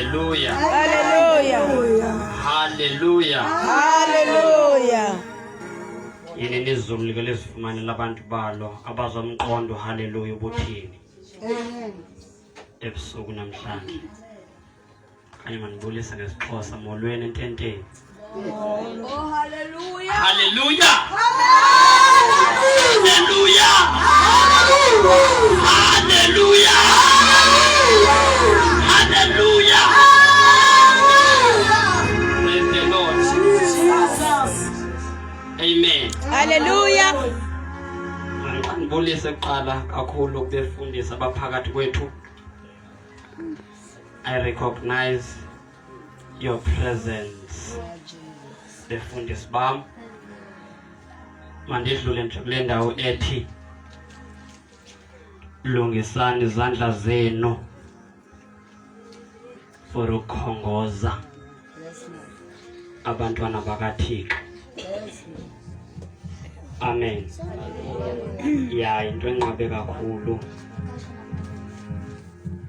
Hallelujah. Hallelujah. Hallelujah. Hallelujah. Yini nizulu like lezifumane labantu balo abazomqondo hallelujah ubuthini. Amen. Ebusuku namhlanje. Kanye manibulisa ngesixhosa molweni ententeni. Oh, hallelujah. Hallelujah. Hallelujah. Hallelujah. Hallelujah. Praise the Lord. Amen. Hallelujah. Ngibulise kuqala kakhulu kubefundisa abaphakathi kwethu. I recognize your presence. Befundisi bam. Mandidlule nje kule ndawo ethi lungisani izandla zenu for ukukhongoza abantwana bakaThixo. Amen. Ya into enqabe kakhulu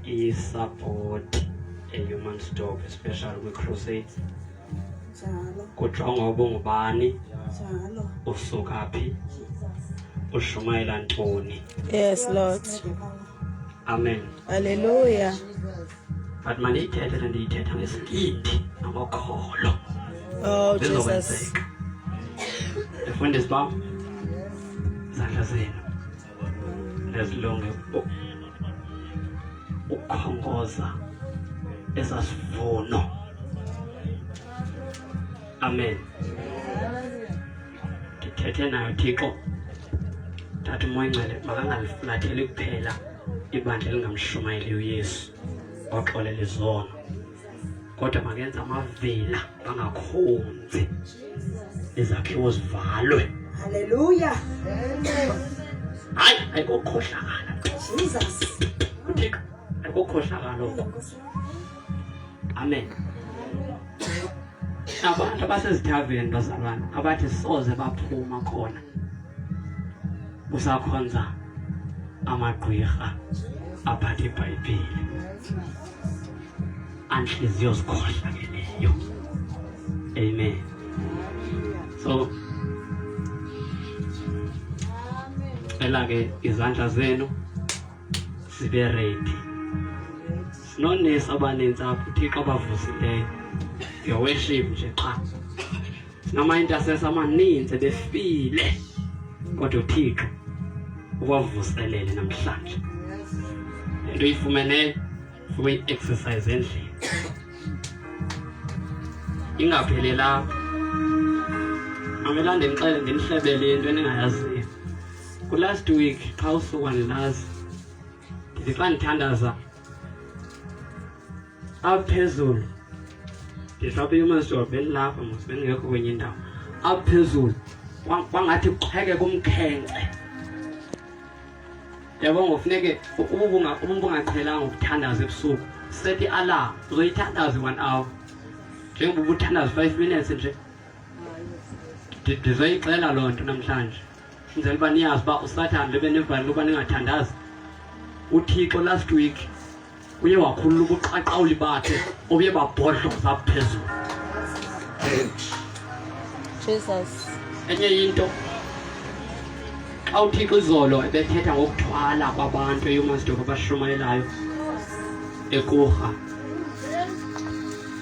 i-support a-human stock, especially kwi-crusades. Kujongwa ubungubani, usuka phi, ushumayela ntoni. Yes, Lord. Amen. Hallelujah. But mandiyithethe ndiyithetha ngesibindi namokholo. Oh, Jesus. Zizokwenzeka. Befundisi bam, izandla zenu nezilunge ukukhongoza esasivuno. Amen. Ndithethe nayo Thixo, thatha umoya ingcwele makangalifunatheli kuphela ibandla elingamshumayeli uYesu waxolela izono, kodwa makenze amavila angakhonzi, izakhiwo zivalwe. Hallelujah. Hayi, ayikukhohlakala. Jesus. Thixo, ayikukhohlakala oku. Amen. Abantu abasezithaveni bazalwane abathi soze baphuma khona usakhonza amagqwirha aphatha iBhayibhile, antliziyo zikhohlakeleyo. Amen. So elake izandla zenu zibe ready. Sinonesi abaninzi apho Thixo abavusileyo your-worship nje qha. Sinama-intercessor amaninzi befile, kodwa uThixo ubavuselele namhlanje. Into uyifumeneyo uyi-exercise endlini. Ingapheli lapho. Amelande ngixele ndinihlebele into eningayaziyo. Last week xa usuka ndilazi ndithi xa ndithandaza aphezulu, ndihlope uMaster benilapha mos beningekho kwenye indawo, aphezulu kwangathi kuxheke kumkhenkce. Yabo ngofuneke ubungaqhelanga ukuthandaza ebusuku set i-alarm uzoyithandaza 1 hour njengoba ubuthandaza 5 minutes nje. Ndizoyixela loo nto namhlanje ndizela uba niyazi uba uSathane lebenivale uba ningathandazi. uThixo last week uye wakhulula ubuqaqawuli bakhe obuye babhodloza phezulu. Jesus. Enye into xa uThixo izolo ebethetha ngokuthwala kwabantu eyomasidoko abashumayelayo ekurha,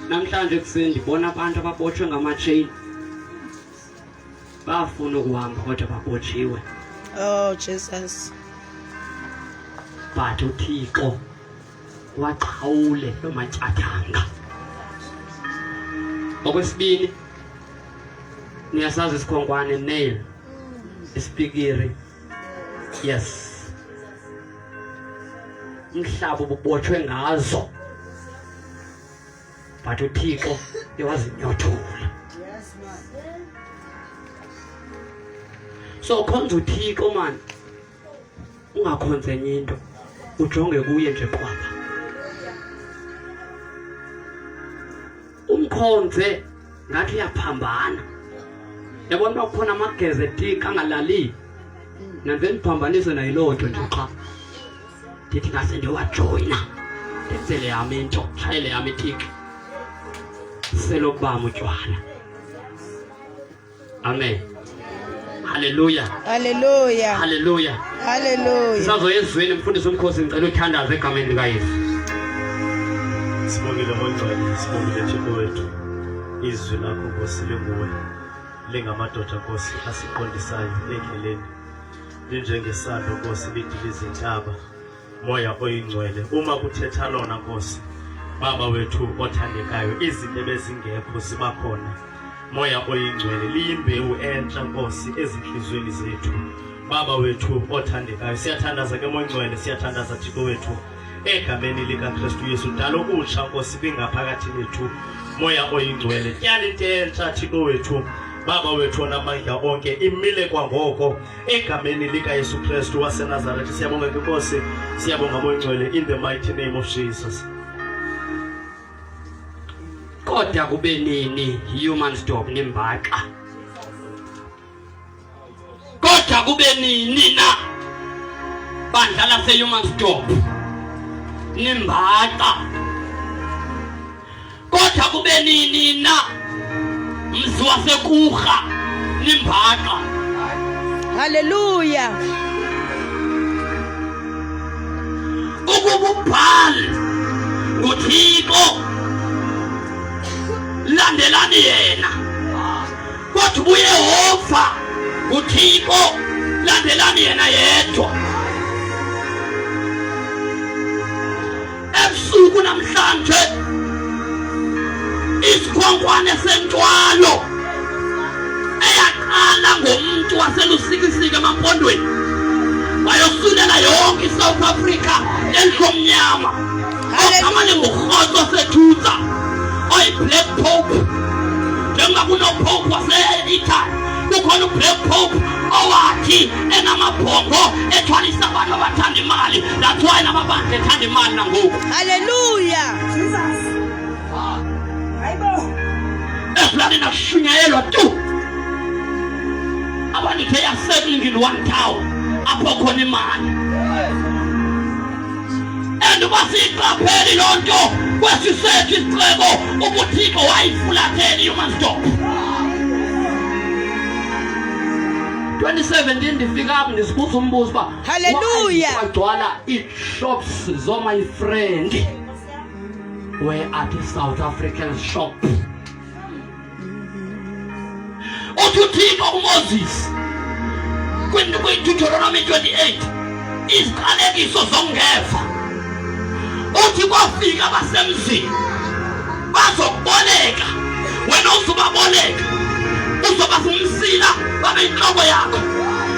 namhlanje ekuseni ndibona abantu ababotshwe ngamatsheyini bafuna ukuhamba kodwa babotshiwe. Oh, Jesus. But uThixo waqhawule loo matyathanga. Okwesibini, niyasazi isikhonkwane nail, isipikiri. Yes, umhlaba ububotshwe ngazo, but uThixo ewazinyothula. So khonza uThixo man, ungakhonze enye into, ujonge kuye nje qwapha. Umkhonze ngathi uyaphambana. Yabona uba kukhona amageze etika angalali, nanze ndiphambanise nayiloo nto nje qha. Ndithi ngase ndiyowajoyina etsele yami into tshayele yami itiki selokubamba utshwala. Amen. Hallelujah. Hallelujah. Hallelujah. Hallelujah. Sisazoyezweni mfundisi umkhosi ngicela uthandaze egameni likaYesu. Sibongile moyingcwele, sibongile Thixo wethu. Izwi lakho Nkosi linguwe, lingamadoda Nkosi asiqondisayo endleleni. Linjengesando Nkosi lidiliza intaba, moya oyingcwele. Uma kuthetha lona Nkosi, Baba wethu othandekayo, izinto ebezingekho zibakhona. Moya oyingcwele liyimbewu enhla Nkosi ezinhlizweni zethu. Baba wethu othandekayo, siyathandaza ke moyingcwele, siyathandaza Thixo wethu. Egameni likaKristu Yesu dala okutsha Nkosi bingaphakathi lethu. Moya oyingcwele tyala into entsha Thixo wethu. Baba wethu onamandla onke imile kwangoko egameni likaYesu Kristu waseNazaretha. Siyabonga ke Nkosi, siyabonga moyingcwele in the mighty name of Jesus. Kodwa kube nini human stop nimbaxa? Kodwa kube nini na bandla lase human stop nimbaxa? Kodwa kube nini na mzi wasekurha nimbaxa? Hallelujah. Ukububhali nguThixo, landelani yena. Kodwa uYehova nguThixo, landelani yena yedwa. Ebusuku namhlanje isikhonkwane sentwalo eyaqala ngomuntu waselusikisika emampondweni bayosulela yonke iSouth Africa enhlomnyama ogama lengurhoso sethuza oyi-Black Pope. Njengoba kunoPope wase-Italy kukhona uBlack Pope owathi enamabhongo ethwalisa abantu abathanda imali. That's why namabandla ethanda imali nangoku. Hallelujah. Jesus. Hayibo. Esilani nashunyayelwa tu abantu they are settling in one town apho khona imali. And basiqapheli lonto kwesisethu isixeko ubuthixo wayifulathela human stop. 2017 ndifika apho ndisibuza umbuzo ba Hallelujah. kwagcwala i-shops my friend. Where are the South African shops? Uthixo uMoses kwi-Deuteronomy 28 iziqalekiso zongeva. Uthi kwafika abasemzini bazokuboleka, wena uzobaboleka, uzobafumsila babe inhloko yakho,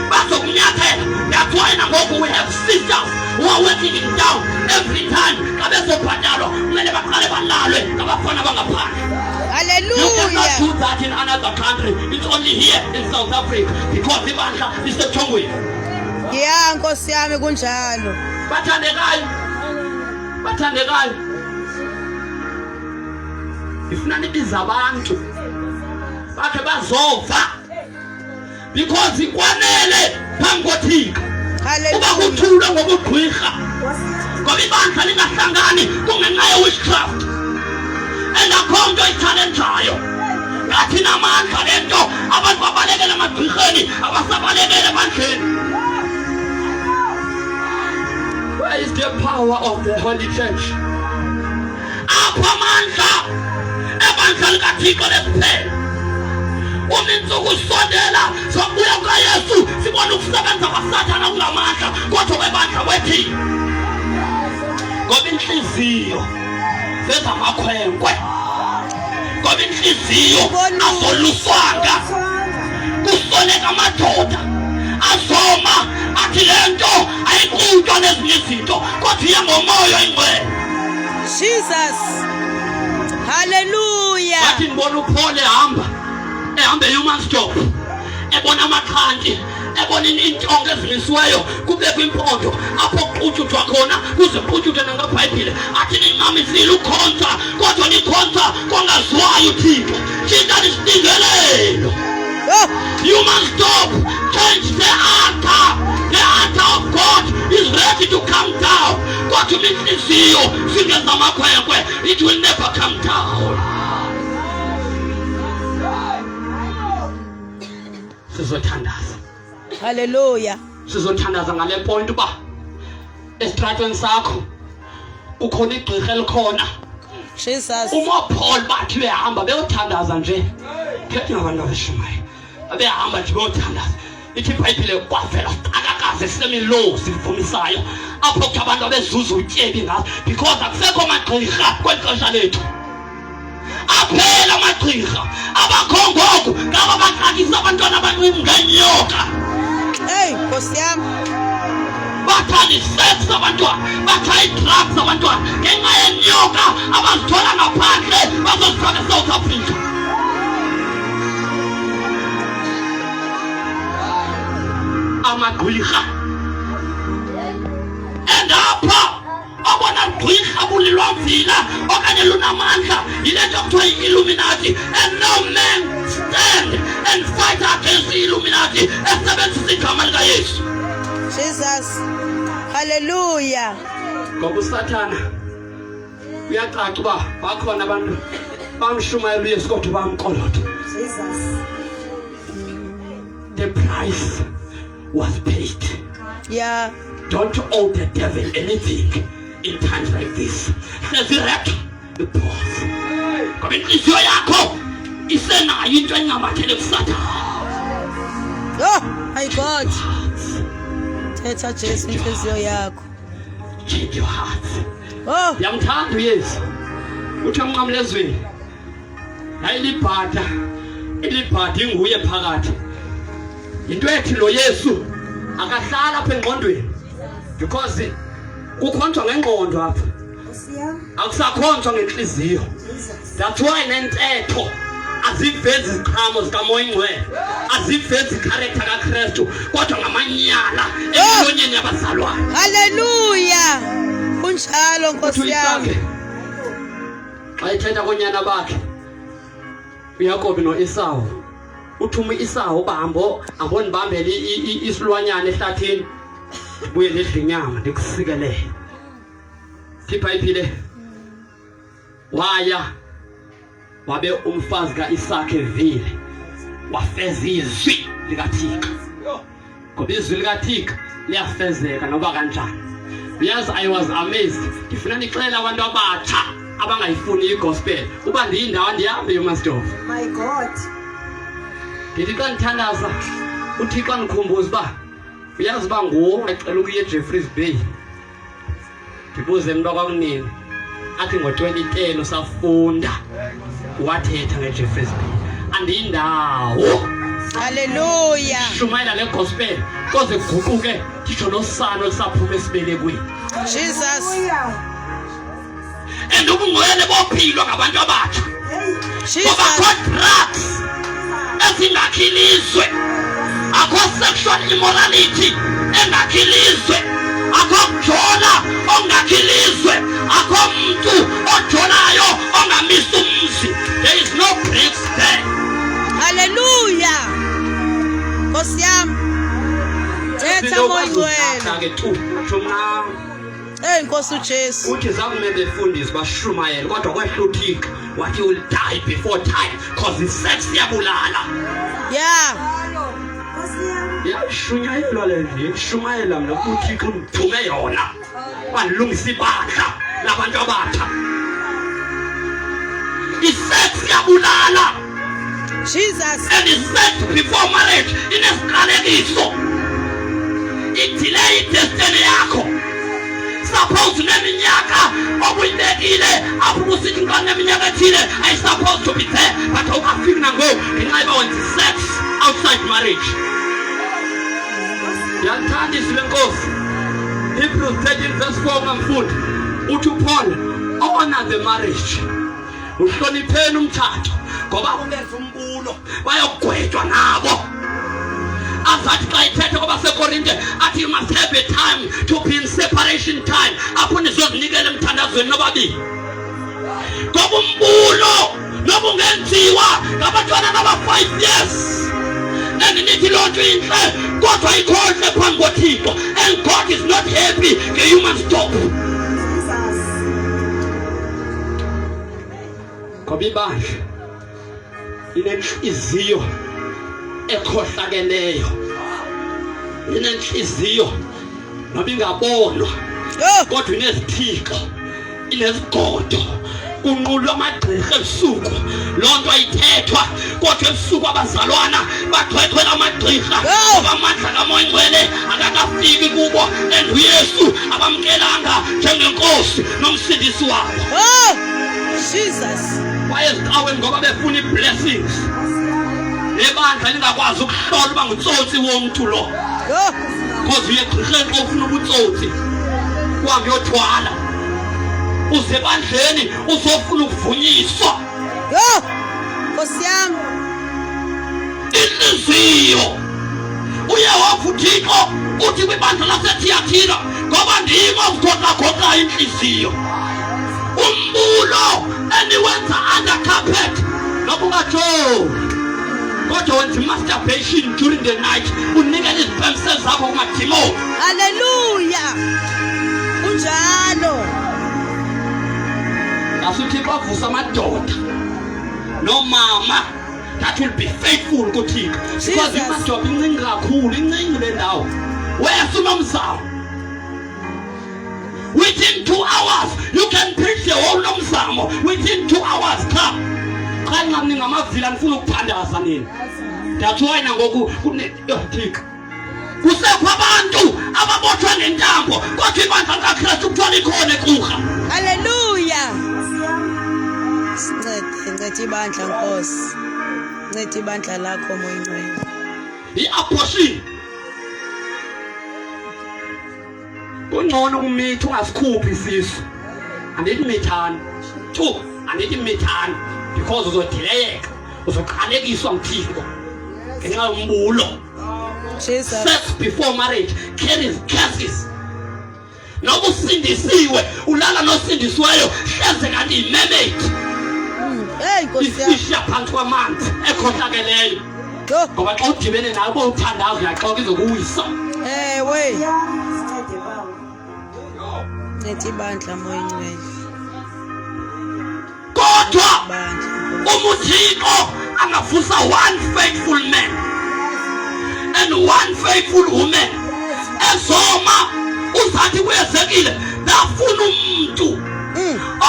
bazokunyathela. That's why nangoku we have sisters who are working in town every time. Kabezobhatalwa kumele baqale balalwe ngabafana bangaphandle. You cannot do Hallelujah. that in another country. It's only here in South Africa because ibandla lisethongweni. Yeah, Nkosi yami kunjalo. Bathandekayo, bathandekayo, ifuna nibiza abantu bakhe bazova because ikwanele phambi koThixo. Uba Hallelujah. kuthulwa ngobugqwirha ngoba ibandla lingahlangani kungenxa ye-witchcraft. And akho nto itshalenjayo ngathi namandla lento abantu babalekele emagqirheni abasabalekele ebandleni. Where is the power of the Holy Church? Apho amandla ebandla likaThixo lesiphelo. Uninsuku usondela sokubuya kukaYesu sibona ukusebenza kwaSathane kungamandla kodwa kwebandla kwethi. Ngoba inhliziyo zezamakhwenkwe, ngoba inhliziyo azoluswanga kusoneka amadoda azoma athi lento ayiqhutshwa nezinye izinto kodwa iya ngomoya oyingcwele. Jesus. Hallelujah. Bathi ngibona uPaul ehamba human stop ebona amaqhanti ebona intonga ezimisiweyo kubekwa impondo apho kuqhutshwa khona kuze kuqhutshwe nangeBhayibhile. Athi ninqamisile ukhonza kodwa nikhonza kongaziwayo uThixo. Thina nisibingelelo. Oh, You must stop. Change the altar. The altar of God is ready to come down. Kodwa inhliziyo fingers zamakhwenkwe, it will never come down. Sizothandaza. Hallelujah. Sizothandaza ngale point uba esitratweni sakho ukhona igqirha elikhona. Jesus. Uma Paul bathi behamba beyothandaza nje. Khethe ngabantu abashumayo. Abehamba nje beyothandaza. Ithi iBhayibhile kwavela siqakakaze semilo sivumisayo. Apho kuthi abantu abezuza utyebi ngazo because akusekho magqirha kwexesha lethu. Aphela amagqirha abakho ngoku ngaba baxakisa abantwana abancinci. Hey, Nkosi yami. Bathanda isex abantwana, bathanda drugs abantwana ngenxa yenyoka abazithola ngaphandle bazozifaka eSouth Africa. Amagqirha endapha abona gqirha bulilwamvila okanye lunamandla yile nto kuthiwa yi-Illuminati, and no man stand and fight against the-Illuminati esebenzisa igama likaYesu. Jesus. Hallelujah. Ngoba usathana uyacaca uba bakhona abantu bamshumayela uYesu kodwa bamkolota. Jesus. The price was paid. Yeah. Don't owe the devil anything in times like this. Resurrect the pause. Ngoba inhliziyo yakho isenayo into encamathele kusathana. Oh, my God. Thetha Jesu inhliziyo yakho. Change your heart. Oh, Yamthanda uYesu. Uthi emnqamlezweni. Ilibhada inguye phakathi. Into ethi lo Yesu akahlala apha engqondweni because kukhonjwa ngengqondo apha. Nkosi yami. Akusakhonjwa ngenhliziyo. Jesus. That's why nentetho azivezi iziqhamo zikamoya ingcwele, azivezi ikharacter kaKristu kodwa ngamanyala emlonyeni yabazalwane. hallelujah. Kunjalo Nkosi yami. Uthuyisake xa ithetha konyana bakhe uYakobi noEsawu, uthuma iSawu uba ambonibambele isilwanyana ehlathini buye nedla inyama ndikusikelele. iBhayibhile waya wabe umfazi kaIsaka evile wafeza izwi likaThixo. Ngoba izwi likaThixo liyafezeka noba kanjani. Yes, I was amazed. Ndifuna nixela abantu abatsha abangayifuni igospel uba ndiyindawo ndihambe yoMastof. My God. Ndithi xa ndithandaza uThixo andikhumbuza uba uyazi uba nguwo ecela ukuya eJeffreys Bay. Ndibuze emntu kwakunini athi ngo-2010 usafunda wathetha ngeJeffreys Bay. Andiyindawo Hallelujah. shumayela le gospel koze kuguquke nditsho nosana olusaphuma esibelekweni. Jesus. Hallelujah. And ubungcwele bophilwa ngabantu abatsha. Hey. Ngoba Jesus. akho drugs ezingakhilizwe, akho sexual immorality engakhilizwe, akho kujola ongakhilizwe, akho mntu ojolayo ongamisa umzi. There is no breaks there. Hallelujah. Nkosi yami. Thetha moya ingcwele. Ke tu shuma Hey Nkosi uJesu. uthi zakume befundisi bashumayela kodwa kwehla uThixo wathi will die before time because sex iyabulala. Yeah. Nkosi yami. Yashunyayelwa le nje shumayela mina uThixo ngithume yona bandilungisa ibandla labantu abatsha. Isex iyabulala. Jesus. And is set before marriage inesiqalekiso. Idelay destiny yakho. Suppose neminyaka obuyibekile apho usithi ngane neminyaka ethile I supposed to be there but awukafiki nango ngenxa yoba wenza sex outside marriage. Yathanda izwi lenkosi. Hebrews 13 verse 4 ngamfundi uthi uPaul honor the marriage. Uhlonipheni umthatho ngoba kungenza umbulo bayogwetshwa nabo. Azathi xa ithetha kwabasekorinte athi you must have a time to be in separation time apho nizozinikela emthandazweni nobabili. Ngoba umbulo nobungenziwa ngabantwana naba-5 years. And nithi loo nto intle kodwa ikhohle phambi koThixo and God is not happy nge-human stop. Jesus. ngoba ibandla inenhliziyo ekhohlakeleyo, inenhliziyo noba ingabonwa kodwa inezithixo, inezigodo. Kunqulwa amagqirha ebusuku, loo nto ayithethwa, kodwa ebusuku abazalwana baxhexhela amagqirha ngoba amandla kamoya ngcwele akakafiki kubo, and uYesu abamkelanga njengenkosi nomsindisi wabo. Oh, Jesus. Kwaye ezicaweni ngoba befuna i-blessings, nebandla lingakwazi ukuhlola uba ngutsotsi womntu lo, Oh, because uye egqirheni xa ufuna ubutsotsi kuhambe uyothwala, uze ebandleni uzofuna ukuvunyiswa. oh, Nkosi yami. Inhliziyo uye wafa uThixo uthi kwibandla laseThiatira, ngoba ndim ozigoqagoqayo inhliziyo, umbulo eniwenza under carpet noba ungajongi, kodwa wenza masturbation during the night, unikela izipemse zakho kumadimoni. Hallelujah. Kunjalo. Asuthi bavusa amadoda nomama that will be faithful kuThixo, because imadoda incinci kakhulu, incinci le ndawo. Wesa unomzamo, within 2 hours you can preach the whole nomzamo, within 2 hours. Cha xa nxa ningamavila nifuna ukuphandaza nini, that's why nangoku Thixo kusekho abantu ababotshwa ngentambo, kodwa ibandla likaKristu kuthiwa likhona eKruger. Hallelujah. Nceda ibandla Nkosi. Nceda ibandla lakho moya ngcwele. I-abortion kungcono kumitha ungasikhuphi isisu, andithi mithani tu, andithi mithani, because uzodileyeka, uzoqalekiswa nguThixo ngenxa yombulo. Jesus. Sex before marriage carries curses. Noba usindisiwe ulala nosindisiweyo hleze kanti yi-mermaid, Hey Nkosi yami. isisha phantsi kwamanzi ekhohlakeleyo, Oh, ngoba xa udibene nayo bowuthandaza uyaxoka izokuwisa. we. Sincede Baba. Nceda ibandla moya ngcwele. Kodwa Bandla. uMuthixo angavusa one faithful man and one faithful woman ezoma uzathi kuyezekile ndafuna umuntu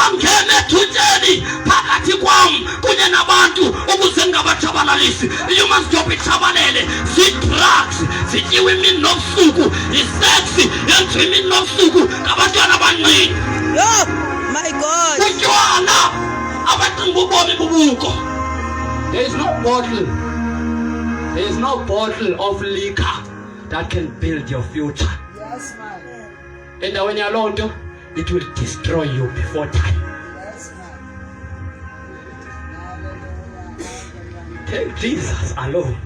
ongena ethutyeni phakathi kwam kunye nabantu ukuze ndingabatshabalalisi. I-human job itshabalele, zii-drugs zityiwe imini nobusuku, iseksi yenziwa imini nobusuku ngabantwana abancinci, Oh, my God. utywala abacinga ubomi bubuko. There is no bottle, there is no bottle of liquor that can build your future. Yes, man. Endaweni yaloo nto, it will destroy you before time. Yes, man. Take Jesus alone,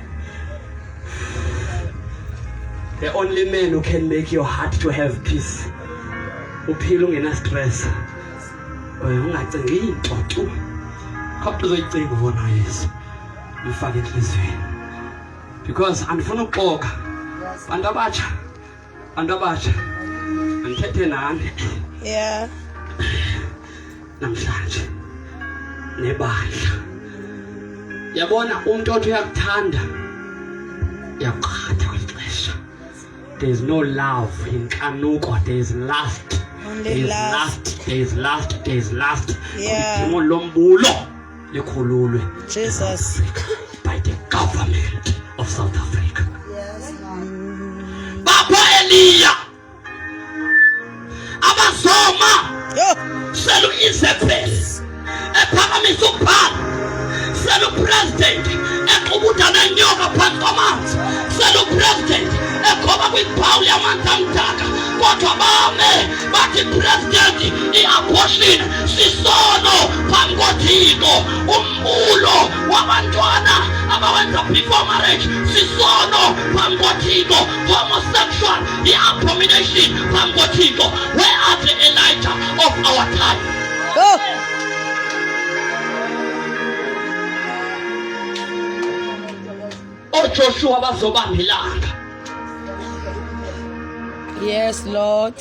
the only man who can make your heart to have peace. Uphila ungena stress, ungacingi into tu, kodwa uzoyicinga ubona Yesu, uyifake enhliziyweni, because andifuna ukuxoka bantu abatsha, andithethe nani Yeah. namhlanje nebandla. Yabona umuntu othi uyakuthanda uyaqhatha kweli xesha. There is no love in Kanuko, there is lust. Only There is lust. lust, there is lust, there is lust. Yeah. Udimo lombulo likhululwe Jesus. by the government of South Africa. Yes, man. Bapho Eliya abazoma Oh, selu Isabel ephakamisa ukuphala, selu president equbutha nenyoka phansi kwamanzi, selu president ekhoba kwiphawu yamanzi amdaka, kodwa bame bathi president i-abortion sisono phambi koThixo, umbulo wabantwana abawenza before marriage sisono phambi koThixo, homosexual i-abomination phambi koThixo. Where are the Elijah of our time? oh. OJoshua bazobamba ilanga. Yes, Lord.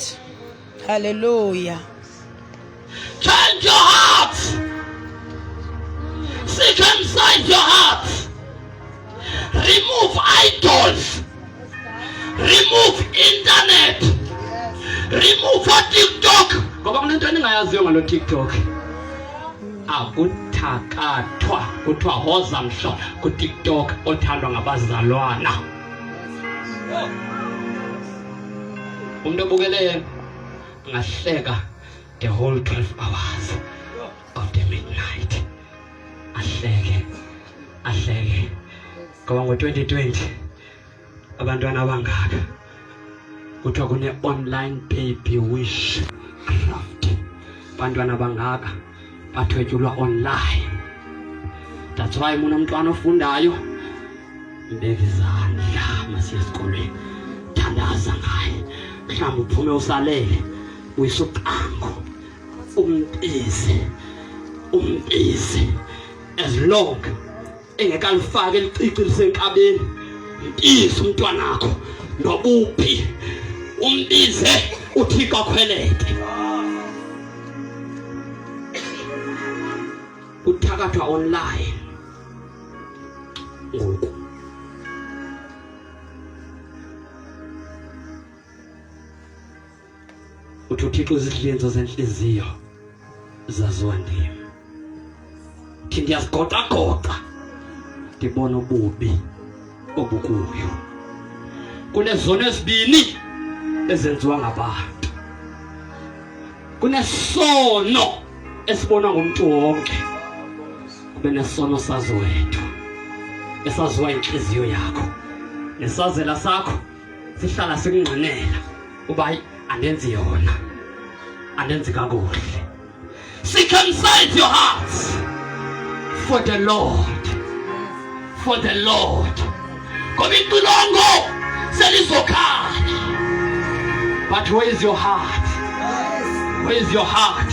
Hallelujah. Change your heart. Circumcise your hearts. Remove idols. Remove internet. Remove TikTok. Ngoba kunento endingayaziyo ngalo TikTok. Akuthakathwa kuthiwa hoza mhla ku TikTok othandwa ngabazalwana. Umuntu obukele ngahleka the whole 12 hours of the midnight. Ahleke. Ngoba ngo-2020 abantwana abangaka kuthiwa kune online baby wish craft. Abantwana abangaka bathwetyulwa online. That's why mina umntwana ofundayo mbeka izandla masiye esikolweni, thandaza ngaye. Mhlawumbe uphume usalele uyisuqango umbize as long engekalifaka elicici lisenkabeni. Mbize umntwanakho nobuphi, umbize uThixo akhweleke. Uthakathwa online ngoku. Uthi uThixo izihlinzo zenhliziyo zaziwa ndim. Thi ndiyazigoqa ndibona ububi obukuyo. Kunezono ezibini ezenziwa ngabantu. Kunesono esibonwa ngumuntu wonke. Kube nesono sazowethu esaziwa inhliziyo yakho. Nesazela sakho sihlala sikungqinela uba andenzi yona, andenzi kakuhle. Circumcise your hearts for the Lord. For the Lord. Ngoba ixilongo selizokhala. But where is your heart? Where is your heart?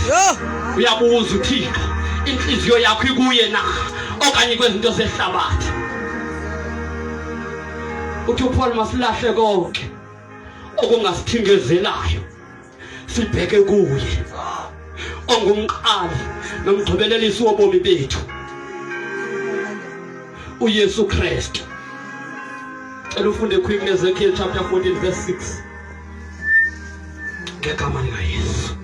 Uyabuza uThixo, inhliziyo yakho ikuye na okanye kwezinto zehlabathi? Uthi uPaul masilahle konke okungasithingezelayo sibheke kuye ongumqali nomgqibelelisi wobomi bethu, uYesu Kristu. Cela ufunde quick Ezekiel chapter 14 verse 6. Ngegama likaYesu.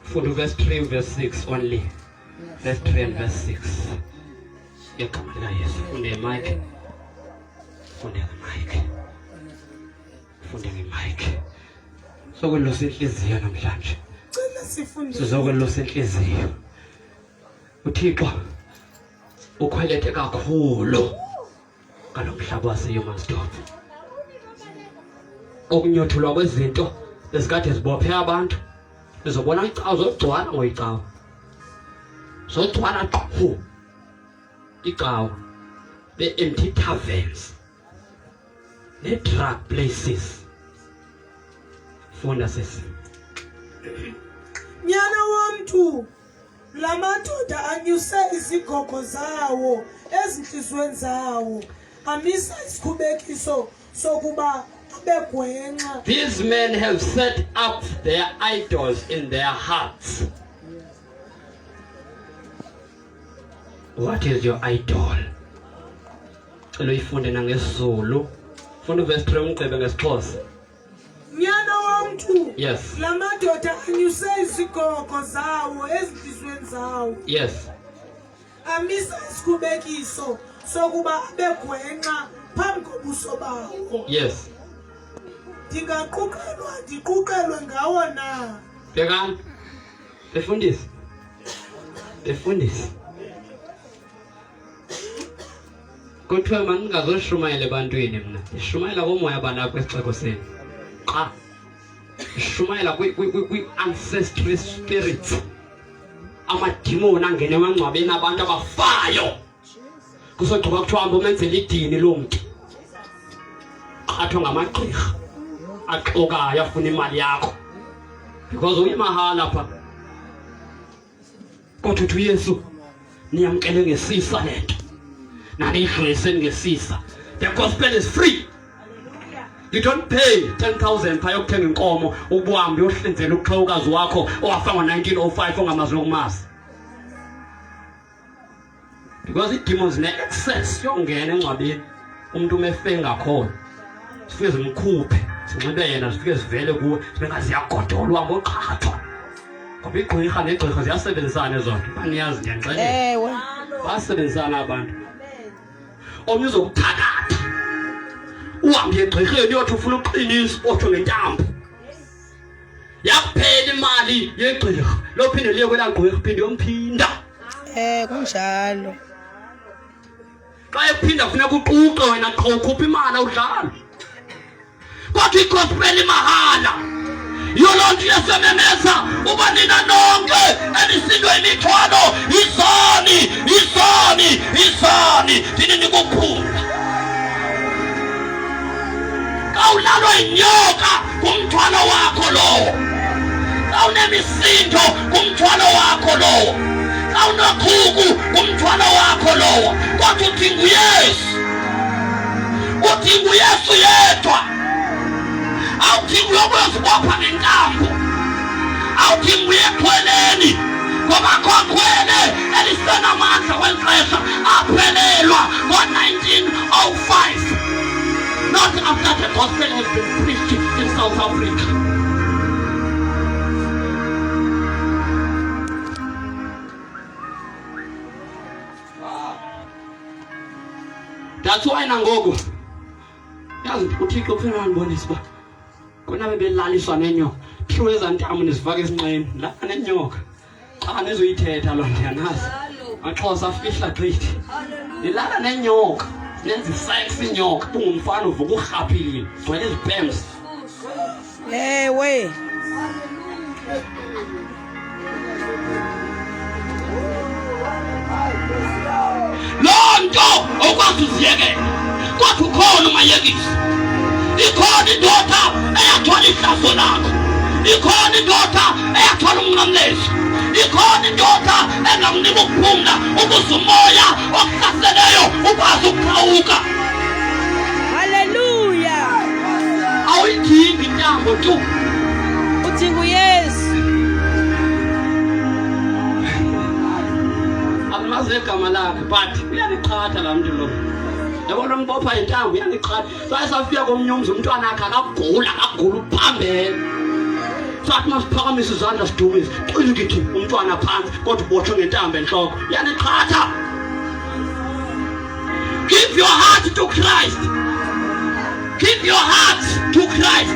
Funde verse 3 verse 6 only. Verse 3 and verse 6. Ngegama likaYesu. Funde mic. Funde mic. Funde mic. Sokwelusa inhliziyo namhlanje. Sizokwelusa inhliziyo. uThixo ukhwelete kakhulu ngalomhlaba waseYumansdorp. Okunyothulwa kwezinto esikade zibophe abantu. Uzobona icawa zogcwala ngoyicawa. Zogcwala qhu. Icawa. The empty taverns. The drug places. Funda sisi. Nyana wamthu lamadoda anyuse izigogo zawo ezinhlizweni zawo amisa isikhubekiso sokuba abegwenxa. These men have set up their idols in their hearts. What is your idol? Cela uyifunde nangesizulu. Funda verse 3 umgcebe ngesixhosa. Nyana wamthu. Yes. Lamadoda anyuse izigogo zawo ezinhlizweni zawo. Yes. Amisa isikhubekiso sokuba abegwenxa phambi kobuso bawo. Yes. Ndiquqelwe ngawo na. Bhekani. Befundisi. Kuthiwa maningazoshumayela ebantwini mna. Ishumayela komoya banapho esixeko senu. Xa ishumayela kwi-ancestry spirits. Amadimoni angene emangcwabeni abantu abafayo. Kusogqiba kuthiwa hamba umenzela idini lo muntu. Qathwa ngamagqirha axokayo afuna imali yakho. Because uyimahala pha. Kodwa uthi uYesu niyamkele ngesisa lento. Nanidlulise ngesisa. The gospel is free. You don't pay 10,000 pha yokuthenga inkomo ubuhambe uyohlinzela uxhawukazi wakho owafa ngo-1905 ongamazi lokumazi. Because i-demons ne-access yongena engcwabeni umuntu umefe ngakhona. Sifike zimkhuphe sinxibe yena sifike sivele kuwe sibe ngazi yagodolwa ngoqhathwa. Ngoba igqirha negqirha ziyasebenzisana zonke. Baniyazi ngiyaxelela. Ewe. Basebenzisana abantu. Omnye uzokuthakatha. Uhambe egqirheni uyothi ufuna uqinisa otho ngentambo. Yakuphela imali yegqirha. Lophinde liye kwela gqirha phinde yomphinda. Kunjalo. Xa ephinda kufuneka uquqe wena qho ukhupha imali awudlala. Kodwa igospel imahala. Yoloo nto yasememeza uba nina nonke enisindwe imithwalo isoni thini nikuphumla. Kawulalwa inyoka kumthwalo wakho lowo. Kawunemisindo kumthwalo wakho lowo. Kawunokhuku kumthwalo wakho lowo. Kodwa udinga uYesu. Udinga uYesu yedwa. Awudinga uyokuzibopha ngentambo. Awudinga uyekhweleni. Ngoba khokhwele elisenamandla wexesha aphelelwa ngo-1905. Not after the gospel has been preached in South Africa. That's why nangoku yazi uThixo ufuna ngibonisa uba kona bebelaliswa nenyoka thiwe ezantamu nisifaka esinqeni la nenyoka xa nezoyithetha loo nto yanazi Maxhosa afihla gqithi nilala nenyoka nenza isex inyoka bungumfana uvuka urhaphile gcwele izipemsi. Ewe. Loo nto okwazi uziyekela kodwa ukhona umayekisi. Ikhona indoda eyathwala ihlazo lakho. Ikhona indoda eyathwala umnqamlezo. Ikhona indoda engamnika ukuphumla ukuze umoya okuhlaseleyo ukwazi ukuqhawuka. Haleluya. Awuyidingi intambo tu. Udinga uYesu. Amaze igama lakhe but uyaniqhatha la muntu lo. Yabona umbopha intambo uyaniqhatha. Sayisafika komnye umzi umntwana akhe akagula uphambele. Sathi masiphakamisa izandla sidumise. Qina ngithi umntwana phansi kodwa ubotshwe ngentambo enhloko. Uyaniqhatha. Give your heart to Christ. Give your heart to Christ.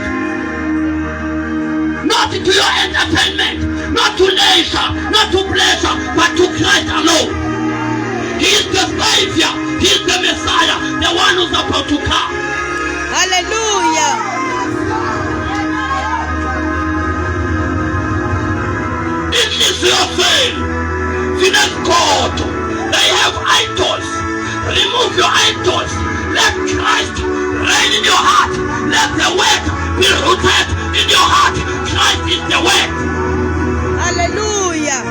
Not to your entertainment, not to leisure, not to pleasure, but to Christ alone. He is the Savior. He is the Messiah, the one who's about to come. Hallelujah. Inhliziyo zenu zinezigodo. They have idols. Remove your idols. Let Christ reign in your heart. Let the word be rooted in your heart. Christ is the word. Hallelujah.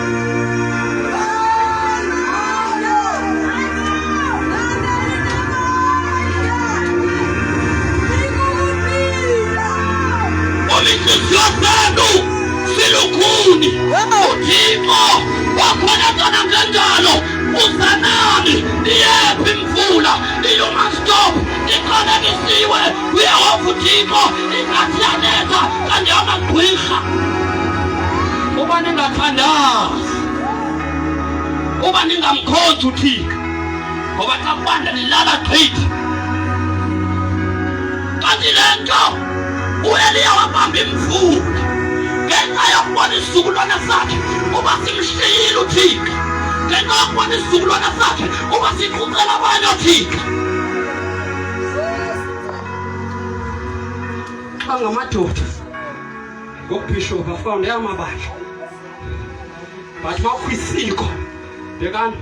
Inhliziyo zenu zilukhuni. uThixo wakhonekana ngenjalo usanani iyephi imvula iyomastop iqalekisiwe uyehova uThixo ingathi yanetha kanti yamagqwirha. Uba ningathandazi uba ningamkhonzi uThixo ngoba xa kubanda nilala gqithi. Kanti le nto uEliya wabamba imvula ngenxa yokubona isizukulwana sakhe uba simshiyile uThixo. Ngenxa yokubona isizukulwana sakhe uba siqhuqela abanye uThixo. Xa ngamadoda ngokubhishophu afunde amabandla but makwisiko bekani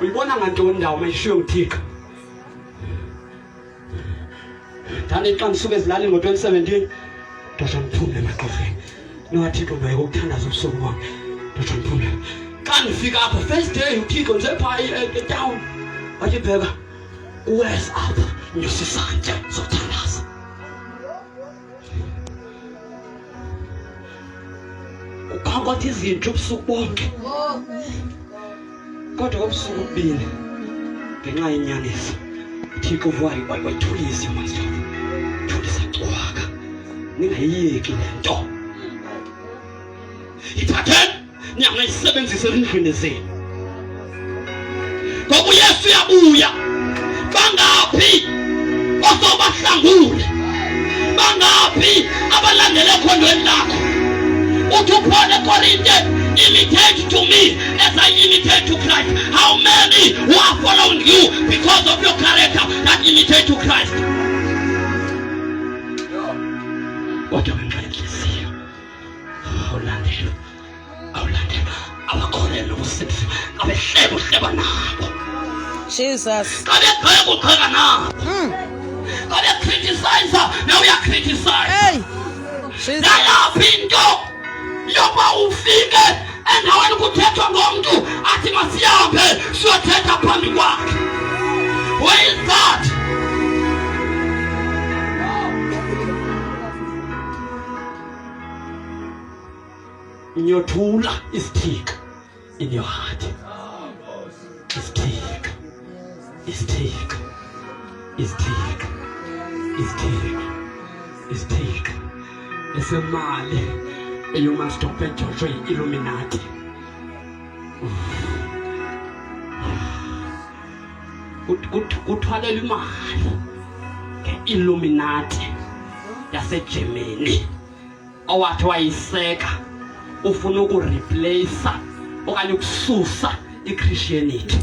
uyibona ngantoni ndawo mayishiwe uThixo. Ndani xa ndisuke ezilalini ngo-2017 ndotsho ndiphumle emagqirheni nowaThixo bayeka ukuthandaza ubusuku wam ndotsho ndiphumle. Xa ndifika apha first day uThixo ndize phaa etawuni wathi bheka uwes apha nyusa isantya sothandaza. Ukhankothi izinto ubusuku bonke kodwa kobusuku obubini ngenxa yenyaniso Thixo wayithulisa yomasithoba thulisa cwaka ningayiyeki le nto ithatheni niyangayisebenzisa ezindlwini zenu ngoba uYesu uyabuya bangaphi ozobahlangule bangaphi abalandela ekhondweni lakho uthi uPaul eKorinte imitate to me as I imitate to Christ. How many who are following you because of your character that imitate to Christ? What are we going to see? Awulandela abakholelwa ubusizi abehleba nabo Jesus. Kabeqheka nabo criticize now we are criticized. Hey. Jesus. Nalaphi into yoba ufike endaweni kuthethwa ngomntu athi masiyabe siyothetha phambi kwakhe. Where is that? Nyothula isithika in your heart. Isithika esemali eyomastope ejoshwe yi-Illuminati. Kuthwalelwa imali nge-Illuminati yaseGermany owathi wayiseka ufuna ukureplace okanye ukususa iChristianity.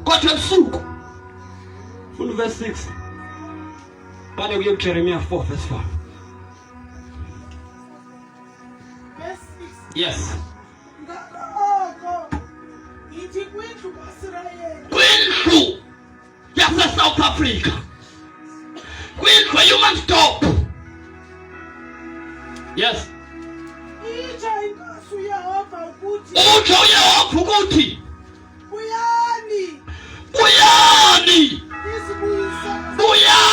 Kodwa ebusuku funa verse 6 bale kuye kuJeremiah 4 verse 4. Verse 6. Yes. Ngakho yithi kwindlu kaIsrayeli Kwindlu yase-South Africa, kwindlu human stop. Yes. itsha inkosi uYehova ukuthi Utsho uYehova ukuthi buyani izibuyisa isibuyisa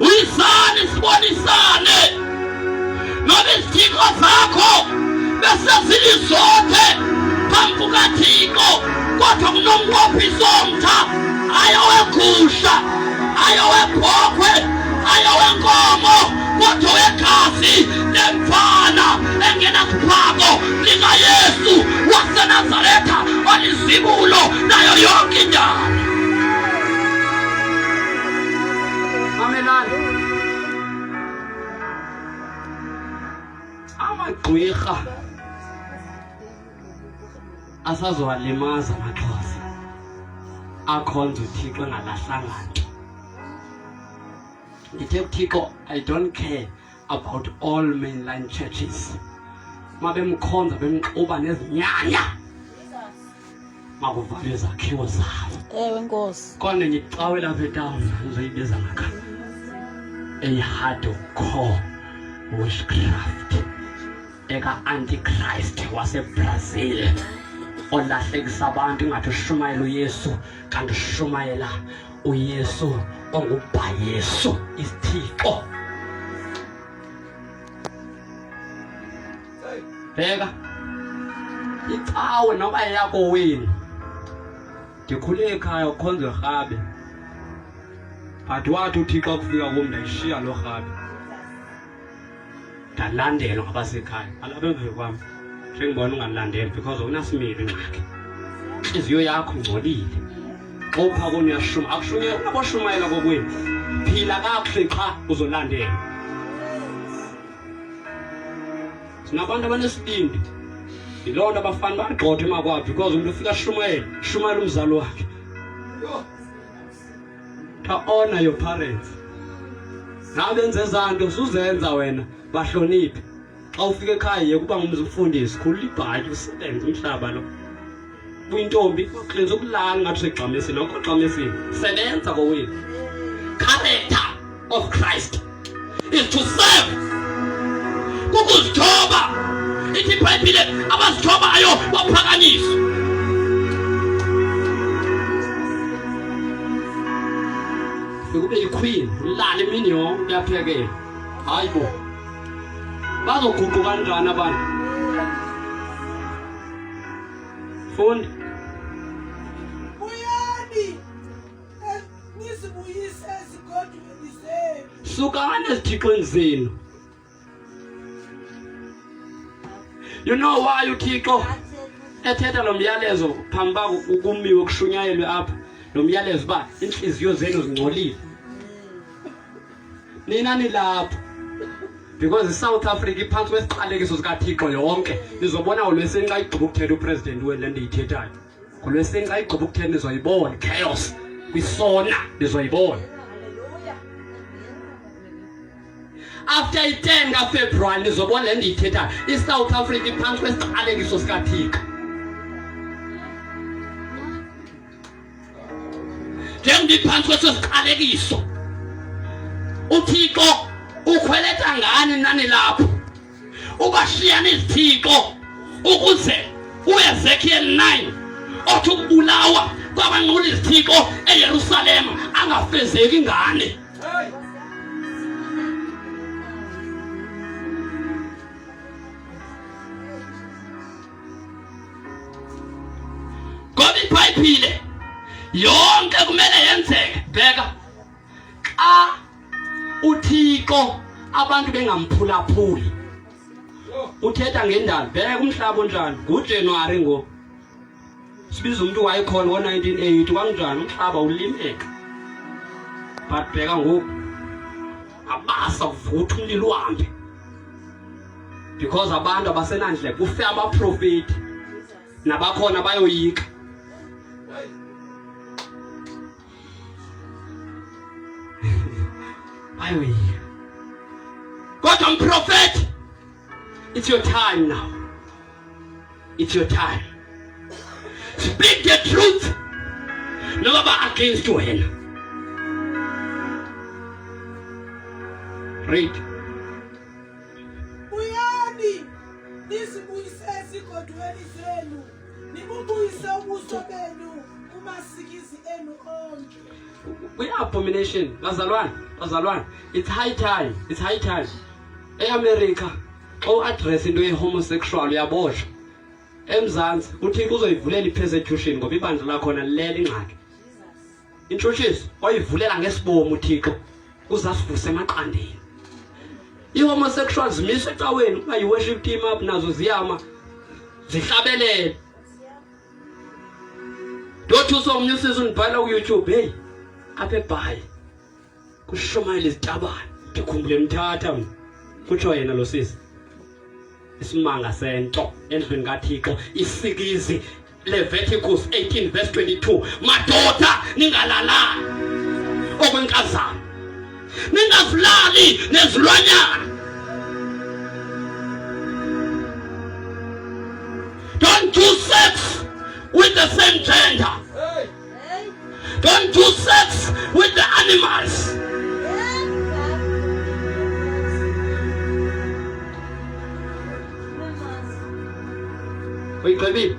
uyisani sibonisane noba izithixo zakho bese zilizothe phambi kukaThixo kodwa kunomnqophi somtha ayowegusha ayowebhokhwe ayowenkomo kodwa wegazi lemfana engenasiphako likaYesu waseNazaretha olizibulo nayo yonke indawo. Amelani. Amagqwirha asazowalimaza amaXhosa akhonza uThixo engalahlanga nto. Ndithe uThixo, I don't care about all mainline churches. Mabemkhonza bemxuba nezinyanya makuvalwe izakhiwo zabo. Ewe Nkosi. Kona ngicawe lapha etown ngizoyibiza ngakha a hardcore witchcraft eka antichrist waseBrazil olahlekisa abantu ngathi ushumayela uYesu kanti ushumayela uYesu ongubhayesu isithixo. Bheka icawe noba yakho wena ndikhule ekhaya ukhonze rhabe but wathi uThixo kufika kum ndayishiya lo rhabe ndalandelwa ngabasekhaya alapha emva kwami njengibona ungalandeli because unasimilo ingxaki inhliziyo yakho ingcolile xa upha kuni uyashuma akushunyela unaboshumayela kokwenu phila kakuhle xa uzolandela. Sinabantu abanesibindi yiloo nto abafana bagxothe emakwabo because umuntu ufika shumayela umzali wakhe. Honor your parents. Nawe benze ezanto suzenza wena bahloniphe. Xa ufika ekhaya yeke kuba ngumfundisi khulula ibhatyi usebenze umhlaba lo. Uyintombi uxenza ukulala ngathi segxamesini nokho xamesini sebenza kowenu. Character of Christ is to serve. ukuzithoba. Ithi iBhayibhile abazithobayo baphakanyiswa. Ukube iqueen ulala imini yonke uyaphekela. Hayibo. Bazoguquka kanjani abantu? Fundi. Buyani. Nizibuyise ezigodweni zenu. Sukani ezithixweni zenu. You know why uThixo ethetha lo myalezo phambi ba ukumiwe kushunyayelwe apha lo myalezo ba inhliziyo zenu zingcolile. Nina nilapha because iSouth Africa iphansi kwesiqalekiso sikaThixo yonke. Nizobona ngolwesini xa igqiba ukuthetha upresident wenu le ndiyithethayo. Ngolwesini xa igqiba ukuthetha nizoyibona chaos kwisona nizoyibona. After 10 kaFebruary nizobona le ndiyithethayo. iSouth Africa iphansi kwesiqalekiso sikaThixo. Njengiphansi kwesiqalekiso. uThixo ukhweleta ngani nani lapho? Ubashiyana izithixo ukuze uEzekiel 9 othi ukubulawa kwabangquli izithixo eYerusalema angafezeki ngani. Ngoba iBhayibhile yonke kumele yenzeke. Bheka xa uThixo abantu bengamphulaphuli uthetha ngendaba. Bheka umhlaba onjani ngoJanuary ngo sibiza umuntu wayekhona ngo1980 kanjani umhlaba ulimeka. But bheka ngoku abasa kuvutha umlilo uhambe because abantu abasenandle kufe abaprofeti nabakhona bayoyika. God, I'm prophet. It's your time now. It's your time. Speak the truth. Never against your hand. Read. Buyani. Nizibuyise ezigodweni zenu. Nibubuyise ubuso benu kumasikizi enu onke. We are abomination. Bazalwane. It's high time. It's high time. eAmerica xa address into ye-homosexual uyaboshwa. eMzantsi uThixo uzoyivulela i-persecution ngoba ibandla lakhona lilele ingxaki. Intshutshiso oyivulela ngesibomo uThixo uzasivuse emaqandeni. I-homosexuals zimiswe ecaweni uba yi-worship team up nazo ziyama zihlabelele. Ndothusa omnye usisi undibhala ku-YouTube, hey apha eBhayi kushumayela izitabane ndikhumbule mthatha mna. Kutsho yena lo sisi isimanga sento endlwini kaThixo isikizi Leviticus 18 verse 22. Madoda ningalalani okwenkazana ningazilali nezilwanyana. Don't do sex with the same gender. Don't do sex with the animals. Wait, baby.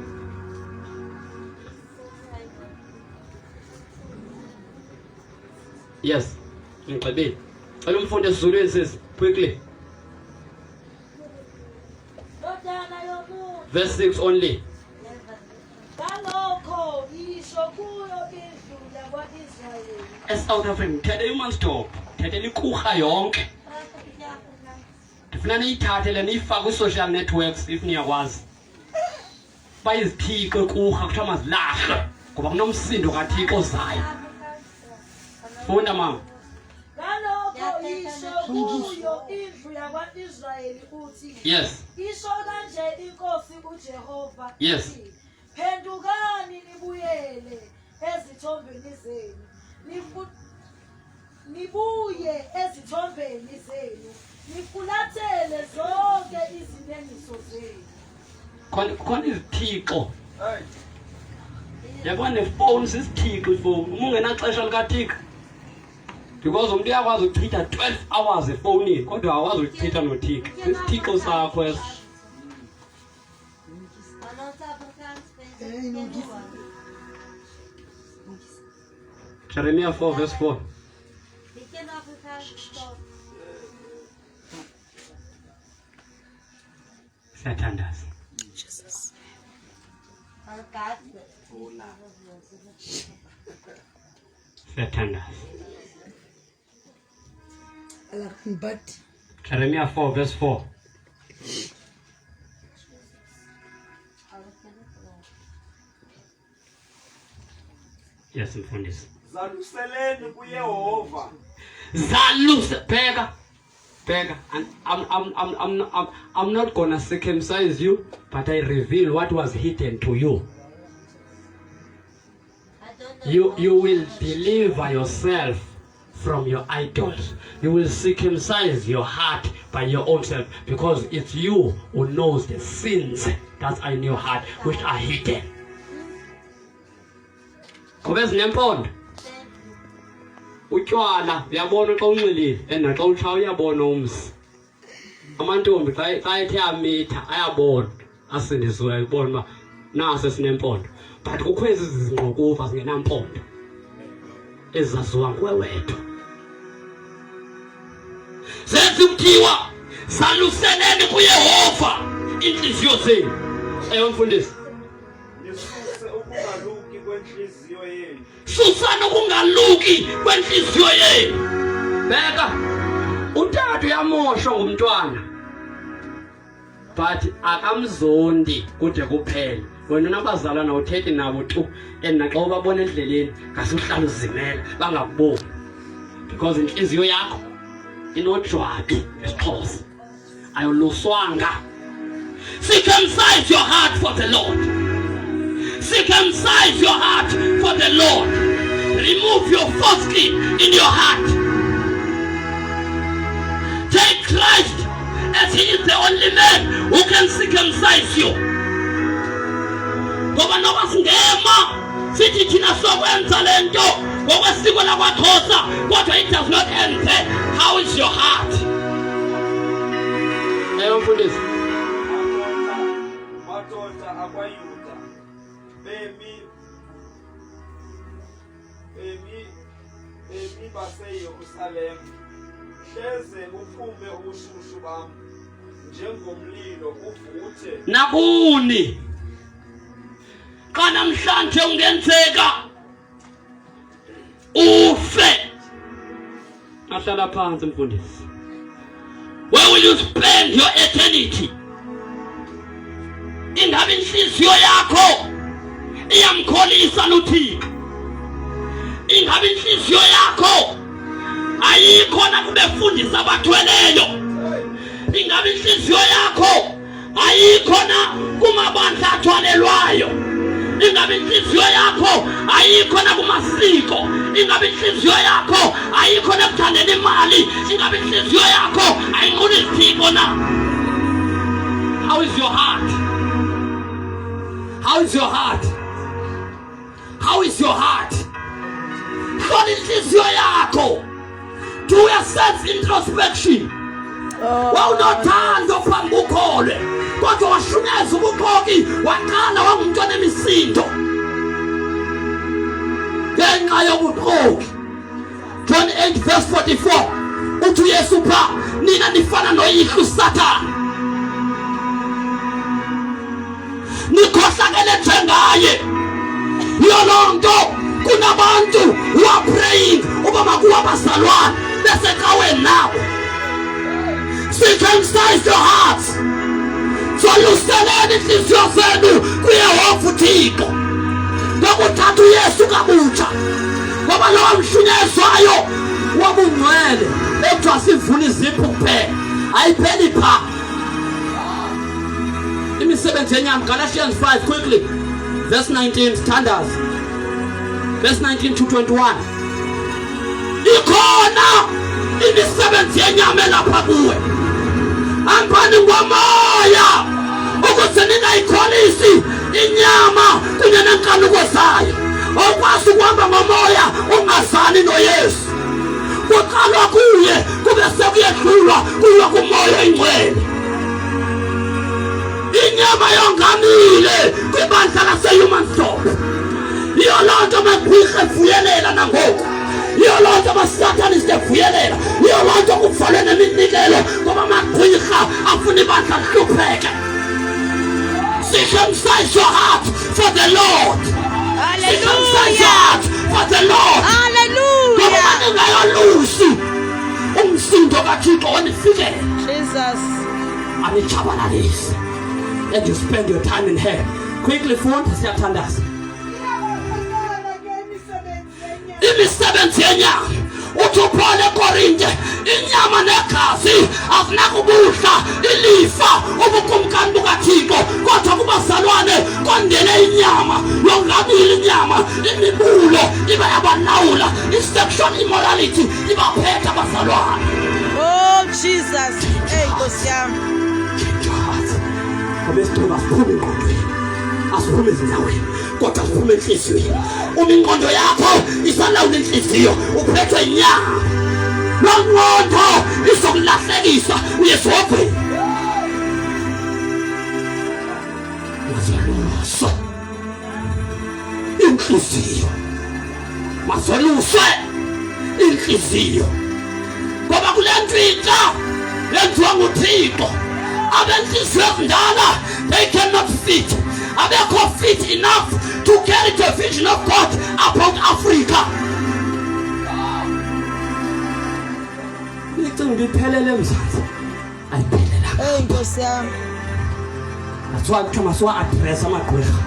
Yes, baby. I don't find the solutions quickly. Verse 6 only. South African, tell you must stop. Tell you kuha yonke. Ndifuna niyithathe niyifake kwi-social networks if niyakwazi. Bayizithixo kuha kuthiwa mazilahle ngoba kunomsindo kaThixo ozayo. Funda mama. Ngalokho isho kuyo indlu yakwa-Israyeli uthi. Yes. Isho kanje inkosi uJehova. Yes. Phendukani nibuyele ezithombeni zenu. Nibuye ezithombeni zenu. Nifulathele zonke izinengiso zenu. Khona izithixo. Yabona nefowuni sisithixo ifowuni. Uma ungenaxesha likaThixo because umuntu uyakwazi ukuchitha 12 hours efonini kodwa awakwazi ukuchitha nothixo. Isithixo sakho eso. Jeremiah 4 verse 4. Siyathandaza. Jesus. Siyathandaza. But Jeremiah 4 verse 4. Yes, mfundisi. Zaluseleni kuYehova. Bega. And I'm not gonna circumcise you, but I reveal what was hidden to you. You will deliver yourself from your idols. You will circumcise your heart by your own self, because it's you who knows the sins that are in your heart, which are hidden. Kobezi nempondo. Utywala uyabona xa unxilile and xa utsha uyabona umzi. Amantombi xa ethe amitha ayabona asindisiwe ayibona uba naso sinempondo. But kukho ezi zingqukuva zingenampondo ezaziwa nguwe wedwa. Zenza kuthiwa zaluseleni kuYehova inhliziyo zenu. Ewe mfundisi. Nisuse ukungaluki kwenhliziyo yenu. Susana ukungaluki kwenhliziyo yenu. Beka utata uyamoshwa ngumntwana, but akamzondi kude kuphela. Wena nabazalwana uthethi nabo tu naxa ubabona endleleni ngasuhlala uzimela bangakuboni, because inhliziyo yakho inojwabi esixhosa ayoluswanga. Circumcise your heart for the Lord. Circumcise your heart for the Lord. Remove your foreskin in your heart. Take Christ as he is the only man who can circumcise you. Ngoba noba singema sithi thina sokwenza lento ngokwesiko lakwaXhosa, kodwa it does not end there. How is your heart? Mfundisi. Madoda akwaYuda bemi baseYerusalem, hleze uphume ubushushu bam njengomlilo uvuthe Nakuni xa namhlanje ungenzeka ufe. Ahlala phansi mfundisi. Where will you spend your eternity? Ingabe inhliziyo yakho iyamkholisa uThixo? Ingabe inhliziyo yakho ayikhona kubefundisa abathweleyo? Ingabe inhliziyo yakho ayikhona kumabandla athwalelwayo? Ingabe inhliziyo yakho ayikhona kumasiko? Ingabe inhliziyo yakho ayikhona ekuthandeni imali? Ingabe inhliziyo yakho ayinqula izithixo na? How is your heart? How is your heart? How is your heart? Hlola inhliziyo yakho. Do a self introspection. Wawunothando phambi ukholwe, kodwa washunyeza ubukhoki waqala wangumntwana emisindo ngenxa yobukhoki. John 8 verse 44 uthi uYesu pha, nina nifana noyihlo uSathane, nikhohlakele njengaye. Yolonto kunabantu who are praying uba makuwa abazalwane besecaweni nabo. Circumcise your hearts. Zaluseleni inhliziyo zenu kuYehova uThixo. Ngokuthatha uYesu kabutsha, ngoba lowo mshunyezwayo wabungcwele ekuthiwa sivuna izipho kuphela ayipheli pha. Imisebenzi yenyama, Galatians 5 quickly verse 19, standards verse 19 to 21. Ikhona imisebenzi yenyama elapha kuwe. Hambani ngomoya ukuze ningayikholisi inyama kunye nenkanuko zayo. Okwazi ukuhamba ngomoya ungazani noYesu. kuqalwa kuye kube sekuyedlulwa kuyo kumoya oyingcwele. Inyama yongamile kwibandla lase-human soul. Iyo loo nto amagqwirha evuyelela nangoku. Iyo loo nto amasatanist evuyelela. Iyo loo nto kuvalwe neminikelo ngoba amagqwirha afuna ibandla lihlupheke. Circumcise your heart for the Lord. Circumcise your heart for the Lord. Hallelujah. Ngoba ningayolusi umsindo kaThixo onifikele. Jesus. Anichabalalise. And you spend your time in here. Quickly, phone, siyathandaza. Imisebenzi yenyama. Uthi uPaul eKorinte, inyama negazi akunakubudla ilifa ubukumkani bukaThixo, kodwa kubazalwane kondele inyama yongamile inyama imibulo iba yabalawula i-sexual immorality ibaphethe abazalwane. Oh Jesus. Hey Nkosi yami. Ngoba isithombe asiphume engqondweni, asiphume ezinyaweni, kodwa asiphume enhliziyweni. Uma ingqondo yakho isalawula inhliziyo uphethwe inyama, loo ngqondo izokulahlekisa uyesogweni. Mazeluswe inhliziyo, mazeluswe inhliziyo, ngoba kule nto intsha yenziwa nguThixo. Abenhliziyo ezindala, they cannot fit. Abekho fit enough to carry the vision of God about Africa. Icinga iphelele eMzantsi ayiphelela. Hey Nkosi yami. That's why kuthiwa masiwa-address amagqwirha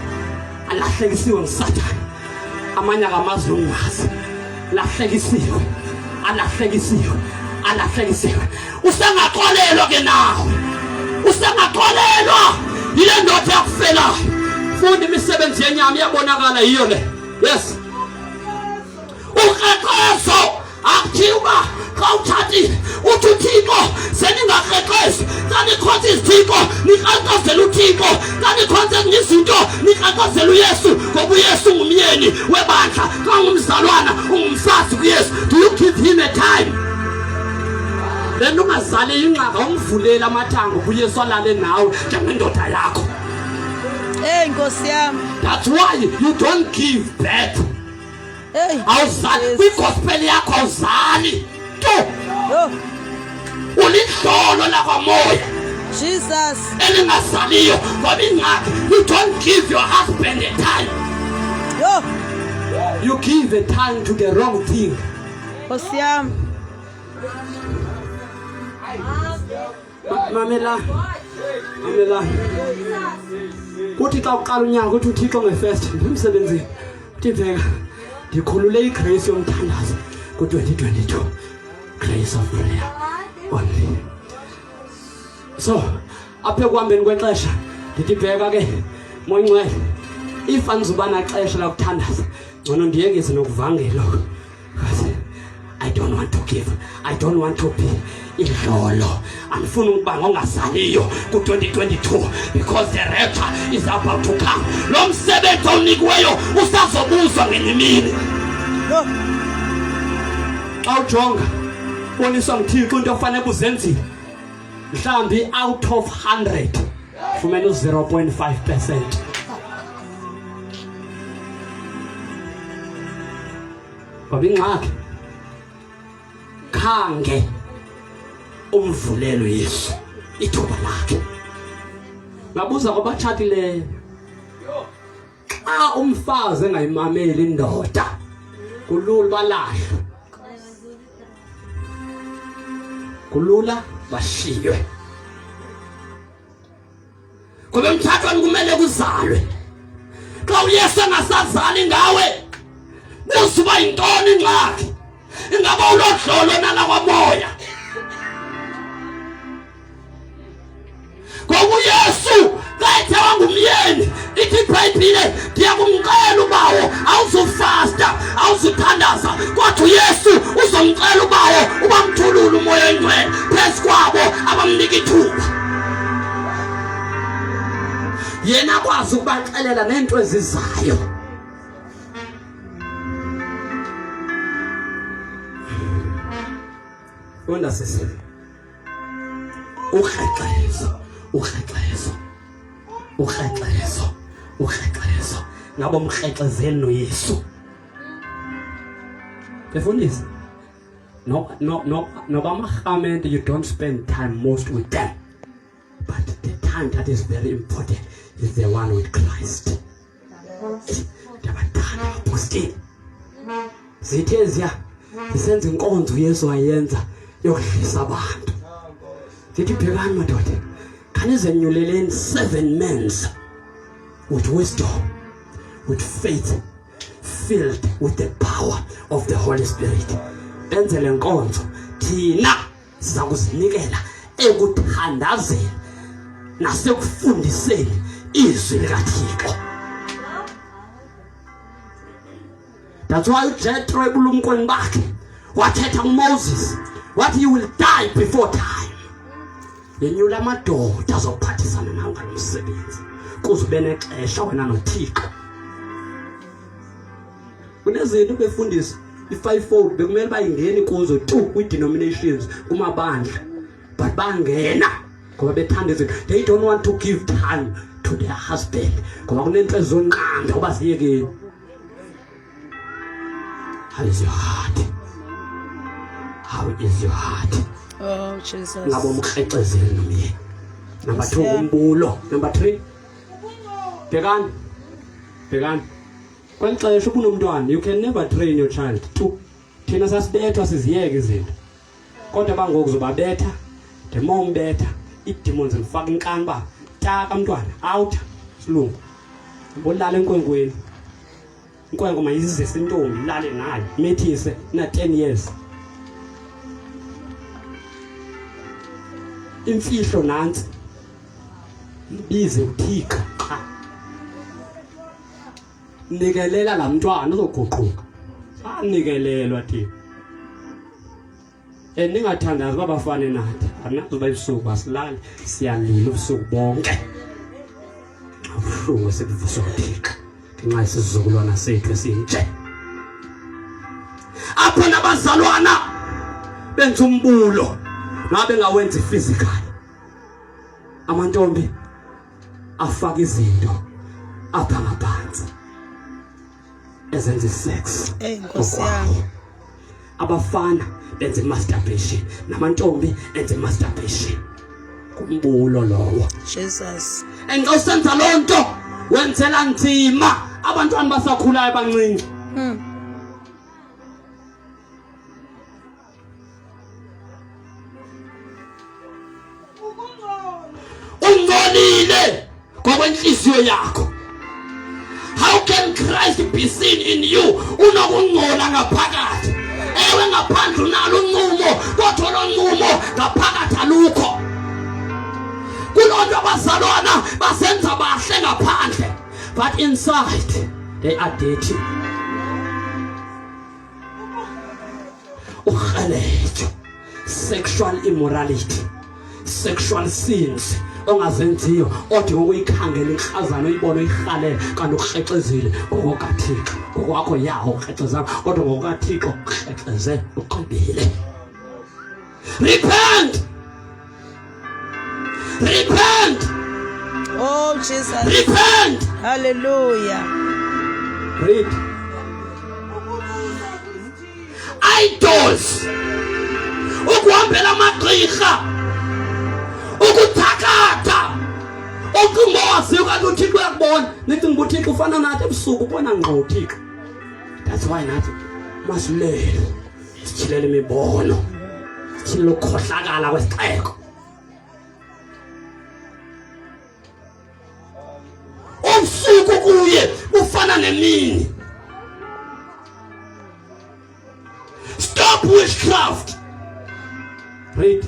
alahlekisiwe nguSathane. Amanye akamazungazi lahlekisiwe, alahlekisiwe. Usengaxolelwa ke nawe. Usengaxolelwa yile ndoda yakufelayo. Funda imisebenzi yenyama iyabonakala yiyo le. Yes. Uqeqesho akuthiwa xa uthathile uthi uThixo seningaqeqeshi xa nikhonza izithixo niqeqezele uThixo, xa nikhonza ezinye izinto niqeqezele uYesu ngoba uYesu ngumyeni webandla. Xa ungumzalwana ungumfazi kuYesu, do you give him a time? Then ungazali inqaka umvulela amathanga kuYesu alale nawe njengendoda yakho. Hey Nkosi yami. That's why you don't give birth. Hey. Awuzali kwigospel yakho, awuzali to Oh ulidlolo lakwamoya Jesus. elingazaliyo ngoba ingxaki. You don't give your husband a time. Yo You give a time to the wrong thing. Nkosi yami. Mamela uthi xa uqala unyaka uthi uThixo nge-first emsebenzini uthi bheka ndikhulule igrace yomthandazo ku-2022, grace of prayer only. So apha ekuhambeni kwexesha ndithi bheka ke Moya Ngcwele, if andizuba naxesha lakuthandaza ngcono ndiyekise nokuvangela because I don't want to give, I don't want to be idlolo. Andifuna ukuba ngongazaliyo ku-2022 because the rapture is about to come. Lo msebenzi onikiweyo usazobuzwa ngenye imini. Yo Xa ujonga boniswa nguThixo into ofanele uzenzile, mhlawumbi out of 100 fumene u-0.5%. Ngoba ingxaki khange umvulelo Yesu ithuba lakhe. Ngabuza kwabatshatileyo, xa umfazi engayimameli indoda kulula balahlwe, kulula bashiywe. Ngoba emtshatweni kumele kuzalwe. Xa uYesu engasazali ngawe kuzuba yintoni ingxaki? Ingaba ulodlolo nalakwamoya. Ngoba uYesu xa ethe wangumyeni, ithi iBhayibhile ndiyakumcela ubawo awuzufasta awuzuthandaza, kodwa uYesu uzomcela ubawo ubamthulule umoya oyingcwele phezu kwabo abamnika ithuba. Yena akwazi ukubaxelela nento ezizayo. Konda sisi. Ukhexezo. Ngabo mkhexezeli noYesu. Befundisi. No bamahamente, you don't spend time most with them. But the time that is very important is the one with Christ. Ndabathanda apostoli. Zithezia zisenza inkonzo uYesu ayenza yokudlisa abantu. Zithi bhekani madoda. Kanizenyuleleni 7 men with wisdom, with faith, filled with the power of the Holy Spirit. Benzele nkonzo thina siza kuzinikela ekuthandazeni nasekufundiseni izwi likaThixo. That's why Jethro ebulumkweni bakhe wathetha kuMoses wathi you will die before time. Yenyula amadoda azophathisana nawe ngomsebenzi kuze ube nexesha wena noThixo. Kunezinto befundisa i5-fold bekumele bayingeni kuzo tu kwi-denominations kumabandla, but bangena ngoba bethanda izinto. They don't want to give time to their husband ngoba kunento ezonqanda ngoba ziyekeni. How is your heart? How is your heart? Oh Jesus. Ngabo mkhexezeli nomyeni. Number 2 umbulo. Number 3 Bhekani. Kwexesha ubunomntwana, you can never train your child. 2 thina sasibethwa siziyeke izinto. Kodwa bangoku zobabetha, demon betha, idemons zifaka inkani ba taka mntwana out silungu. Bolala enkwenkweni. Inkwenko mayizise intombi lale nayo, methise na 10 years. Imfihlo nansi. Bize uThixo. Nikelela la mntwana uzoguquka. Anikelelwa thina. Ningathandazi babafane nathi. Anazoba ibusuku asilali siyalila ubusuku bonke. Ubuhlungu sebuvuswa uThixo. Ngenxa yesizukulwana sethu esinje. Apho nabazalwana benza umbulo ngabe ngawenzi physical. Amantombi afaka izinto apha ngaphansi ezenza sex. Nkosi yami. Abafana benza masturbation namantombi enza masturbation. Kumbulo lowo. Jesus. Engosenza lonto wenzela nzima abantwana basakhulayo abancinci. Ungcolile ngokwenhliziyo yakho. How can Christ be seen in you? Unokungcola ngaphakathi. Ewe ngaphandle unalo uncumo, kodwa lo ncumo ngaphakathi alukho. Kulonto abazalwana basenza bahle ngaphandle, but inside they are dirty. Ukhalejo, sexual immorality, sexual sins. Ongazenziyo othi ngokuyikhangela ikhazana uyibona uyihalela kanti ukhexezile ngokukaThixo. Ngokwakho yawo ukhexeza kodwa ngokukaThixo ukhexeze uqibile. Repent. Oh Jesus. Repent. Hallelujah. Read. Idols. Ukuhambela amagqirha. Ukuthakatha. Ukungozi ukanti uThixo uyakubona. Nicinga uThixo ufana nathi ebusuku ubona ngqo uThixo. That's why nathi masilele. Sichilele imibono. Sichilele ukukhohlakala kwesixeko. Ubusuku kuye ufana nemini. Stop witchcraft. Read.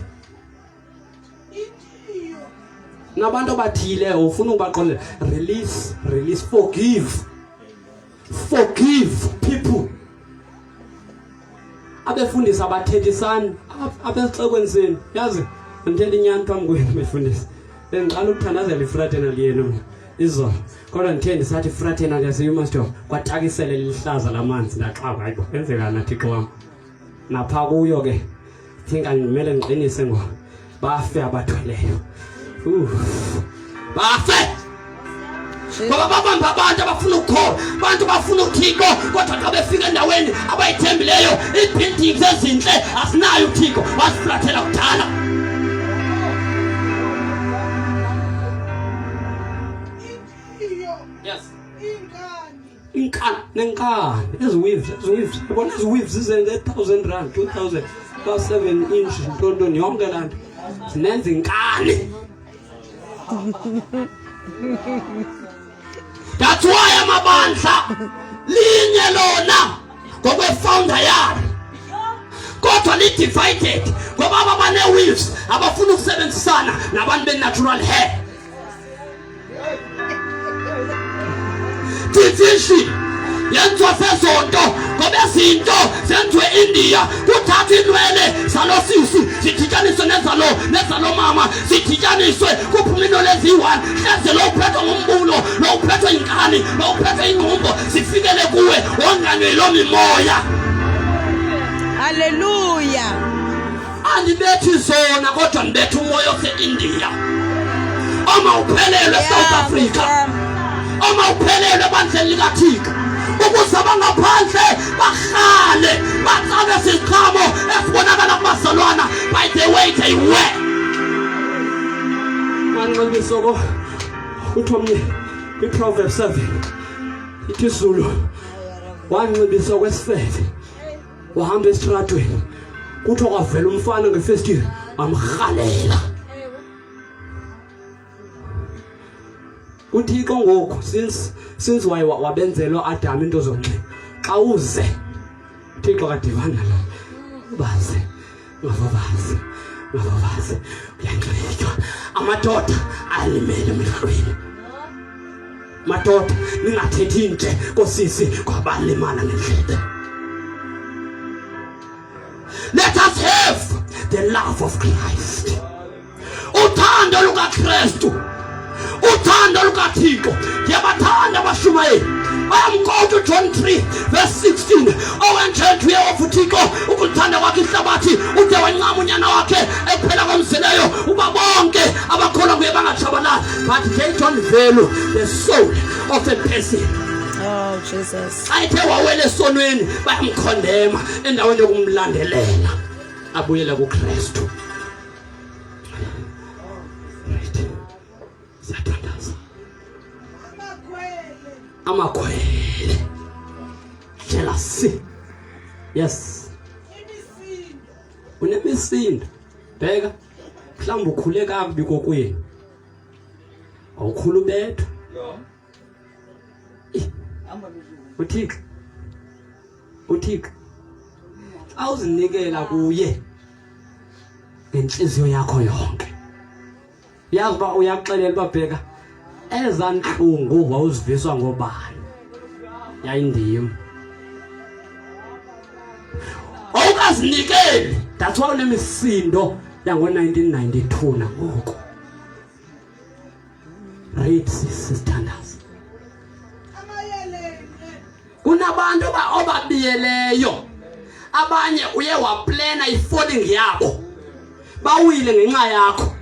Nabantu abathile ufuna ubaqolela release, forgive people. Abefundisa abathethisana abesixekweni senu yazi ngithethe inyani phambi kwenu befundisa. Bengiqala ukuthandazela ifraternal yenu izolo kodwa ngithe ndisathi fraternal yase you must have kwatakisele lihlaza lamanzi ndaxaka hayibo enzeka naThixo wami napha kuyo ke think angimele ngiqinise ngo bafe abathweleyo. Bafe ngoba babamba abantu abafuna ukukhola, abantu bafuna uThixo kodwa xa befika endaweni abayithembileyo ibuildings ezinhle asinayo uThixo wasiflathela kudala. Yes. Nenkani eziweaves yabona eziweaves izenze 1,000 rand 2,000 ka 7 inch ntontoni yonke lanto sinenza inkani. That's why amabandla linye lona ngokwe-founder yalo kodwa li-divided ngoba abane-weaves abafuna ukusebenzisana nabantu be-natural hair. Division yenziwa sezonto ngoba izinto zenziwe eIndia kuthathwa inwele zalosisi zidityaniswe nezalo mama zidityaniswe kuphume inwele eziyi-1 hleze lo uphethwe ngombulo lo uphethwe inkani lo uphethwe ingqumbo zifikele kuwe wonganywe yiloo mimoya. Haleluya. Andibethi zona kodwa ndibetha umoya ose-India omawuphelelwe eSouth Africa omawuphelelwe ebandleni likaThixo ukuze abangaphandle bahale batsabe siziqhamo esibonakala kubazalwana by the way they were. Manxibiso uthi omnye kwiProverbs 7 ithi Zulu wanxibiso kwesifebe wahamba esitratweni kuthiwa kwavela umfana ngefestile amrhalela. uThixo ngoku since wabenzelwa Adam into zonke xa uze uThixo kadivana la baze ngavabaze uyanxitywa amadoda alimele emhlabeni. Madoda ningathethi nje kosisi kwabalimala ngendlebe. Let us have the love of Christ. Uthando lukaKristu. Uthando lukaThixo. Ndiyabathanda abashumayeli. Bayamkhoda uJohn 3 verse 16. Owenjenje uYehova uThixo ukuthanda kwakhe ihlabathi ude wancama unyana wakhe ephela komzeleyo uba bonke abakholwa kuye bangatshabalali. But they don't value the soul of a person. Oh Jesus. Ayithe wawela esonweni bayamkhondema endaweni yokumlandelela abuyela kuKristu. Right. Siyathandaza. Amakhwele. Jealousy. Yes. Unemisindo. Bheka. Mhlawumbe ukhule kakubi kokwenu. Awukhulu bethu. uThixo awuzinikela kuye ngenhliziyo yakho yonke. Yazi ba uyaxelela babheka ezanhlungu wawuziviswa ngobani yayindimi awukazinikeli. That's why unemisindo yango-1992 nangoku. Right sisters. Kunabantu obabiyeleyo abanye uye waplana ifalling yabo bawile ngenxa yakho.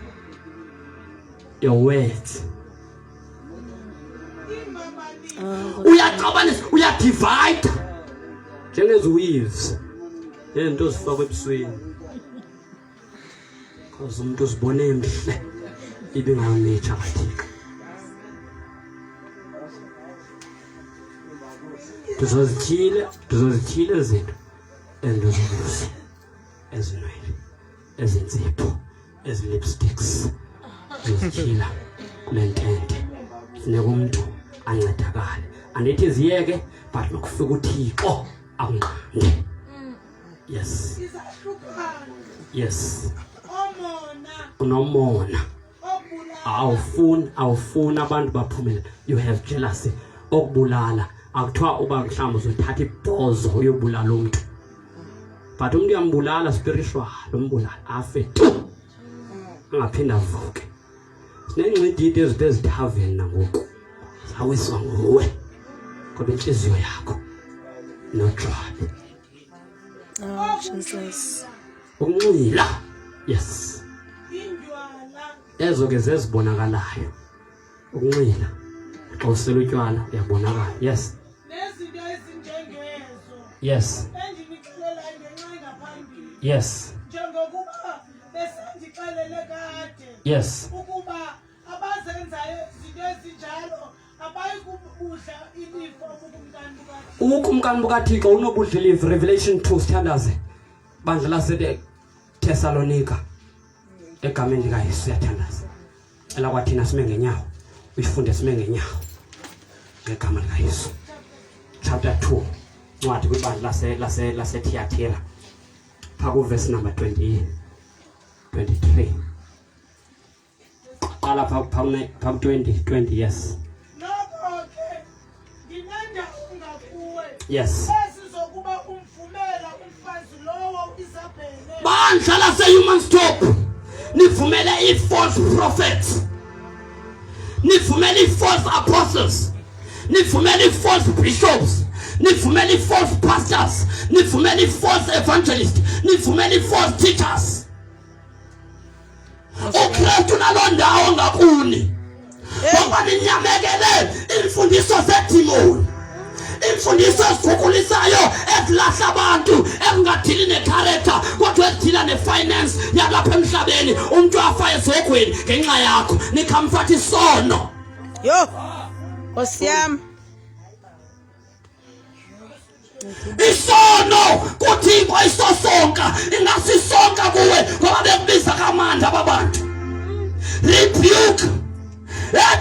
Your words uyaxabanisa uyadivide njengeziweaves yento zifakwe ebusweni cause umuntu uzibone emhle ibingayo nature kaThixo. Tuzozithile izinto endozulusi ezinwele ezinsipho ezilipsticks zizithila kule ntente funeka umuntu ancedakale andithi ziyeke but makufika uThixo akunqande. Yes unomona awufuni abantu baphumele. You have jealousy okubulala akuthiwa uba mhlawumbe uzothatha ibhozo uyobulala umuntu but umuntu uyambulala spiritual umbulala afe tu angaphinda avuke. Sinengcindidi ezinto ezithaveni nangoku zawiswa nguwe ngoba inhliziyo yakho nojwabi. Oh Jesus. Ukunxila. Yes. indlwana Ezo ke zezibonakalayo. Ukunxila. Xa usela utywala uyabonakala. Yes. nezinto ezinjengezo Yes. endinixelela ngenxa engaphambili Yes. njengokuba besendixelele kade Yes. ukuba abazenzayo izinto ezinjalo abayi kubudla ilifa ubukumkani bukaThixo. Ubukumkani bukaThixo unobudla ilifa. Revelation 2 sithandaze. Bandla lase Thessalonika. Egameni likaYesu siyathandaza. Ela kwathina sime ngenyawo. Uyifunde sime ngenyawo. Ngegama likaYesu. Chapter 2. Ncwadi kwibandla lase Thyatira. Phaku verse number 23. Qala phaku 20 yes. Noko ke ndinanda ungakuwe Yes. esizokuba umvumela umfazi lowo Isabhele Bandla lase human stop. Nivumele i-false prophets. Nivumele i-false apostles. Nivumele i-false bishops. Nivumele i-false pastors. Nivumele i-false evangelists. Nivumele i-false teachers. uKristu nalondawo ngakuni. Ngoba ninyamekele imfundiso zedimoni. Imfundiso ezigugulisayo ezilahla abantu engathili necharacter kodwa ezithila nefinance yalapha emhlabeni. Umuntu afa ezogweni ngenxa yakho. Nikhamfathi isono. Yo. Osiyam. Isono kuThixo isosonka ingasisonka kuwe ngoba bekubiza kamandla ababantu. Rebuke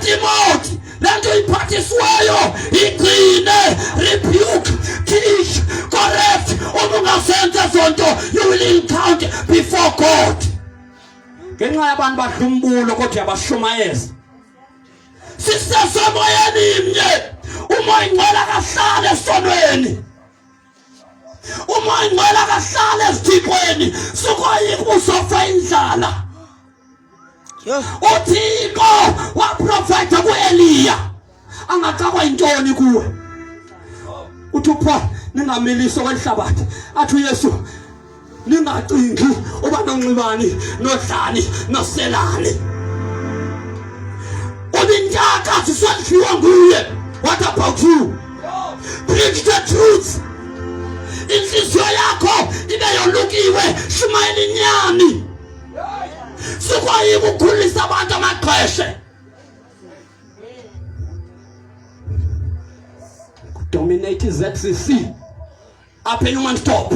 Timothy lento iphathisiweyo igcine. Rebuke, teach, correct. Uma ungasenza zonto you will encounter before God. Ngenxa yabantu badlumbulo kodwa yabashumayeza. Sisesemoyeni imnye. Umoya ingcwele kahlale esonweni. Umoya ingcwele kahlale esithixweni. Sukoyika usofa indlala. Yo. uThixo waprofeta kuEliya angaqakwa intoni kuwe. Uthi Paul ningamiliso kwenhlabathi. Athi uYesu ningacingi uba nonxibani nodlani noselani. Ubintaka siswadliwa nguye. What about you? Preach the truth. Inhliziyo yakho ibe yolukiwe. Shumayela inyani. Sukoyika ukukhulisa abantu amaqheshe. Dominate ZCC apha ehuman stop.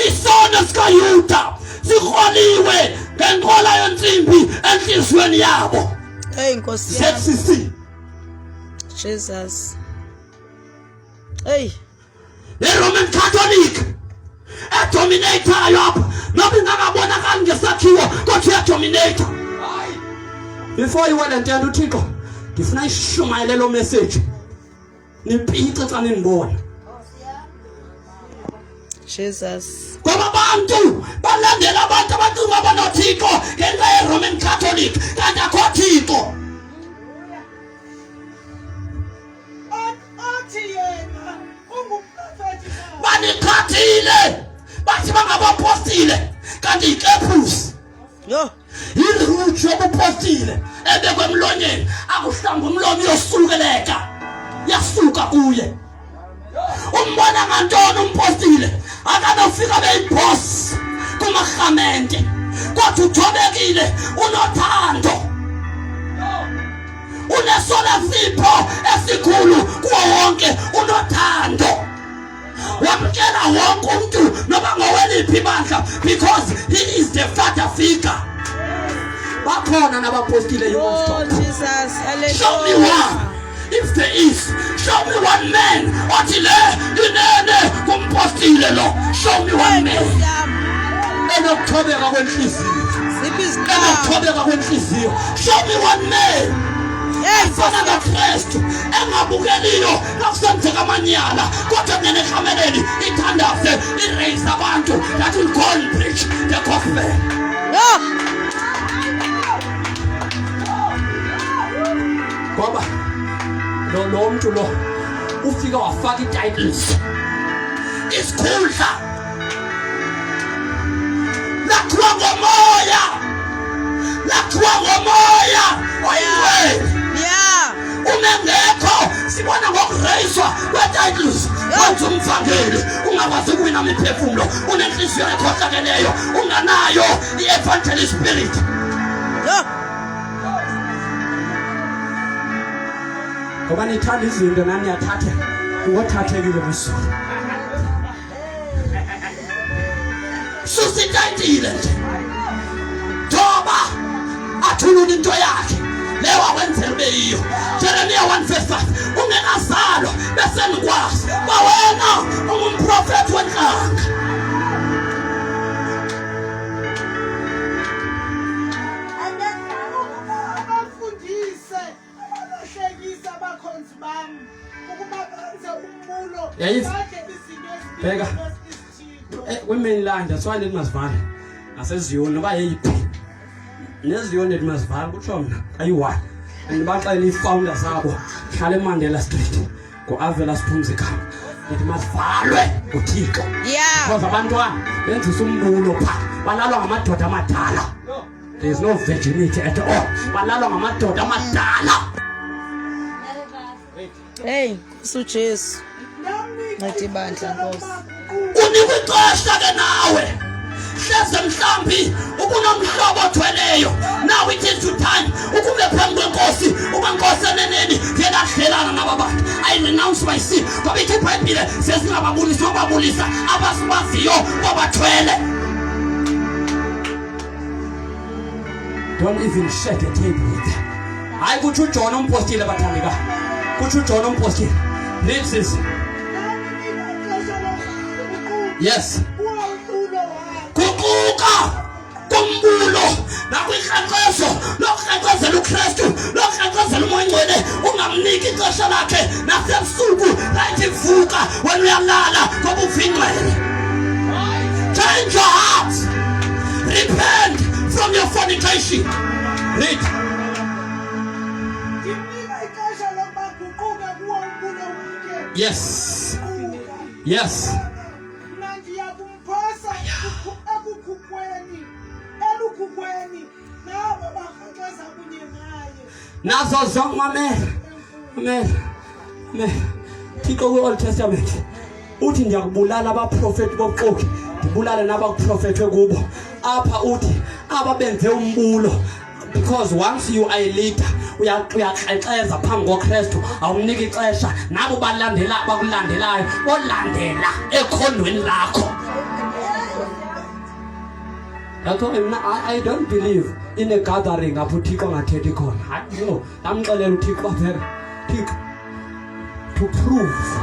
Isono sikaYuda sikroliwe ngenqola yonsimbi enhliziyweni yabo. Hey Nkosi yami. ZCC. Jesus. Hey. Roman Catholic dominator apha noba ingakabonakali ngesakhiwo kodwa iyadominata. Before you went and tell uThixo ngifuna ishumayele lo message nipice xa ninibona. Jesus. Ngoba abantu balandela abantu abacinga banoThixo ngenxa ye-Roman Catholic kanti akho Thixo. othi yena ungumprofethi na Banikhathile bathi bangabapostile kanti yikephusi. Yo. Iruthi yobupostile ebekwe emlonyeni akuhlamba umlomo yosukeleka yasuka kuye. Umbona ngantoni umpostile akanofika beyiboss kumahamente kodwa uthobekile unothando. Unesola sipho esikhulu kuwo wonke unothando. Wamkela wonke umuntu noba ngoweliphi ibandla because he is the father figure. Bakhona nabapostile Oh you Jesus. show me Hallelujah. one. If there is, show me one man. Othi le inene kumpostile lo. Show me one man. Nkosi yami. Enokuthobeka kwenhliziyo. Ziphi izinto? Enokuthobeka kwenhliziyo. Show me one man. Hey Fana Nkosi. kaKristu engabukeliyo nakusenzeka amanyala kodwa ngenekameleni ithandaze iraise abantu that will go and preach the gospel. Yo. Ngoba lo muntu lo ufika wafaka i-titles isikhundla lakhiwa ngomoya oyingcwele. Yeah. Umengekho sibona ngokureyiswa kwetitles wenza umvangeli ungakwazi ukuwina imiphefumulo unenhliziyo ekhohlakeleyo unganayo i-evangelist spirit. Yo. Ngoba nithanda izinto nani yathatha ngothathekile busuku susitayitile nje thoba athulula into yakhe leyo akwenzela ube yiyo. Jeremiya 1:5 ungekazalwa bese nikwazi wena ungumprofethi wenhlanga. abafundise abalahlekisa abakhonzi bami ukuba benze umbulo Yayithi. bakhe izinto Bheka. ezithile. Women line that's why let masivale naseziyoni noba yeyiphi neziyoni let masivale kutsho mna ayi-1 and baxela i-founder zabo hlala eMandela Street ngo-Av Sipumza let masivalwe uThixo. Yeah. Because abantwana benzisa umbulo pha balalwa ngamadoda amadala. There is no virginity at all. Balalwa ngamadoda amadala. Hey, uJesu. Nceda ibandla Nkosi. Unikwe ixesha ke nawe hleze mhlambi ukunomhlobo othweleyo. Now it is to time ukume phambi kwenkosi uba nkosi eneneni ngiyakadlelana naba bantu. I renounce my sin. Ngoba ithi iBhayibhile sesingababulisa obabulisa abasibaziyo kwabathwele. Don't even shake a table with them. Hayi kuthi uJona umpostile bathandeka. Kuthi uJona umpostile. This is yes. Kuquka kumbulo nakwikhanqezo lokhanqezela uKristu lokhanqezela umoya ngcwele ungamniki ixesha lakhe nasebusuku lathi vuka wena uyalala ngoba uvingcwele. Change your heart. Repent from your fornication. Read. Yes. Yes. Nazo zonke amen. Thixo kwi-Old Testament uthi ndiyakubulala abaprofethi boqoki ndibulale nabaprofethwe kubo. Apha uthi ababenze umbulo because once you are a leader uyakrexeza phambi koKristu awumniki ixesha nabo balandela bakulandelayo olandela ekhondweni lakho. That's why I don't believe in a gathering apho uThixo angathethi khona. No, namxelela uThixo baphela Thixo to prove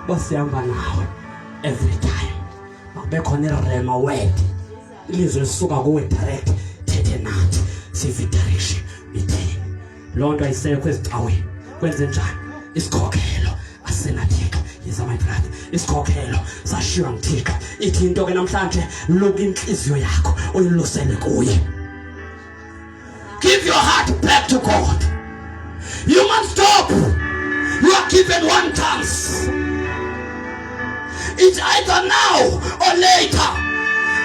basihamba nawe every time. Makube khona irema word ilizwe lisuka kuwe direct thethe nathi sive direction mithini. Loo nto ayisekho ezicaweni. Kwenze njani? Isikhokhelo asena Thixo. Yes, my brother. Isikhokhelo sashiywa nguThixo. Ithi into ke namhlanje luka inhliziyo yakho uyilusele kuye. Give your heart back to God. You must stop. You are given one chance. It's either now or later.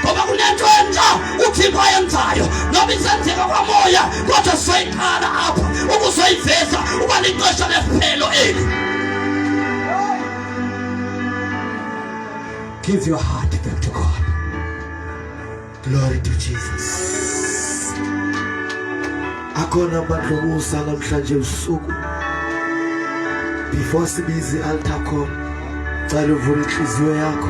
Ngoba kunento entsha uThixo ayenzayo noba isenzeka kwamoya kodwa soyiqala apha ukuzoyiveza uba lixesha lesiphelo eli. Give your heart back to God. Glory to Jesus. Akona abantu bomusa namhlanje usuku. Before sibizi altar call, cala uvula inhliziyo yakho.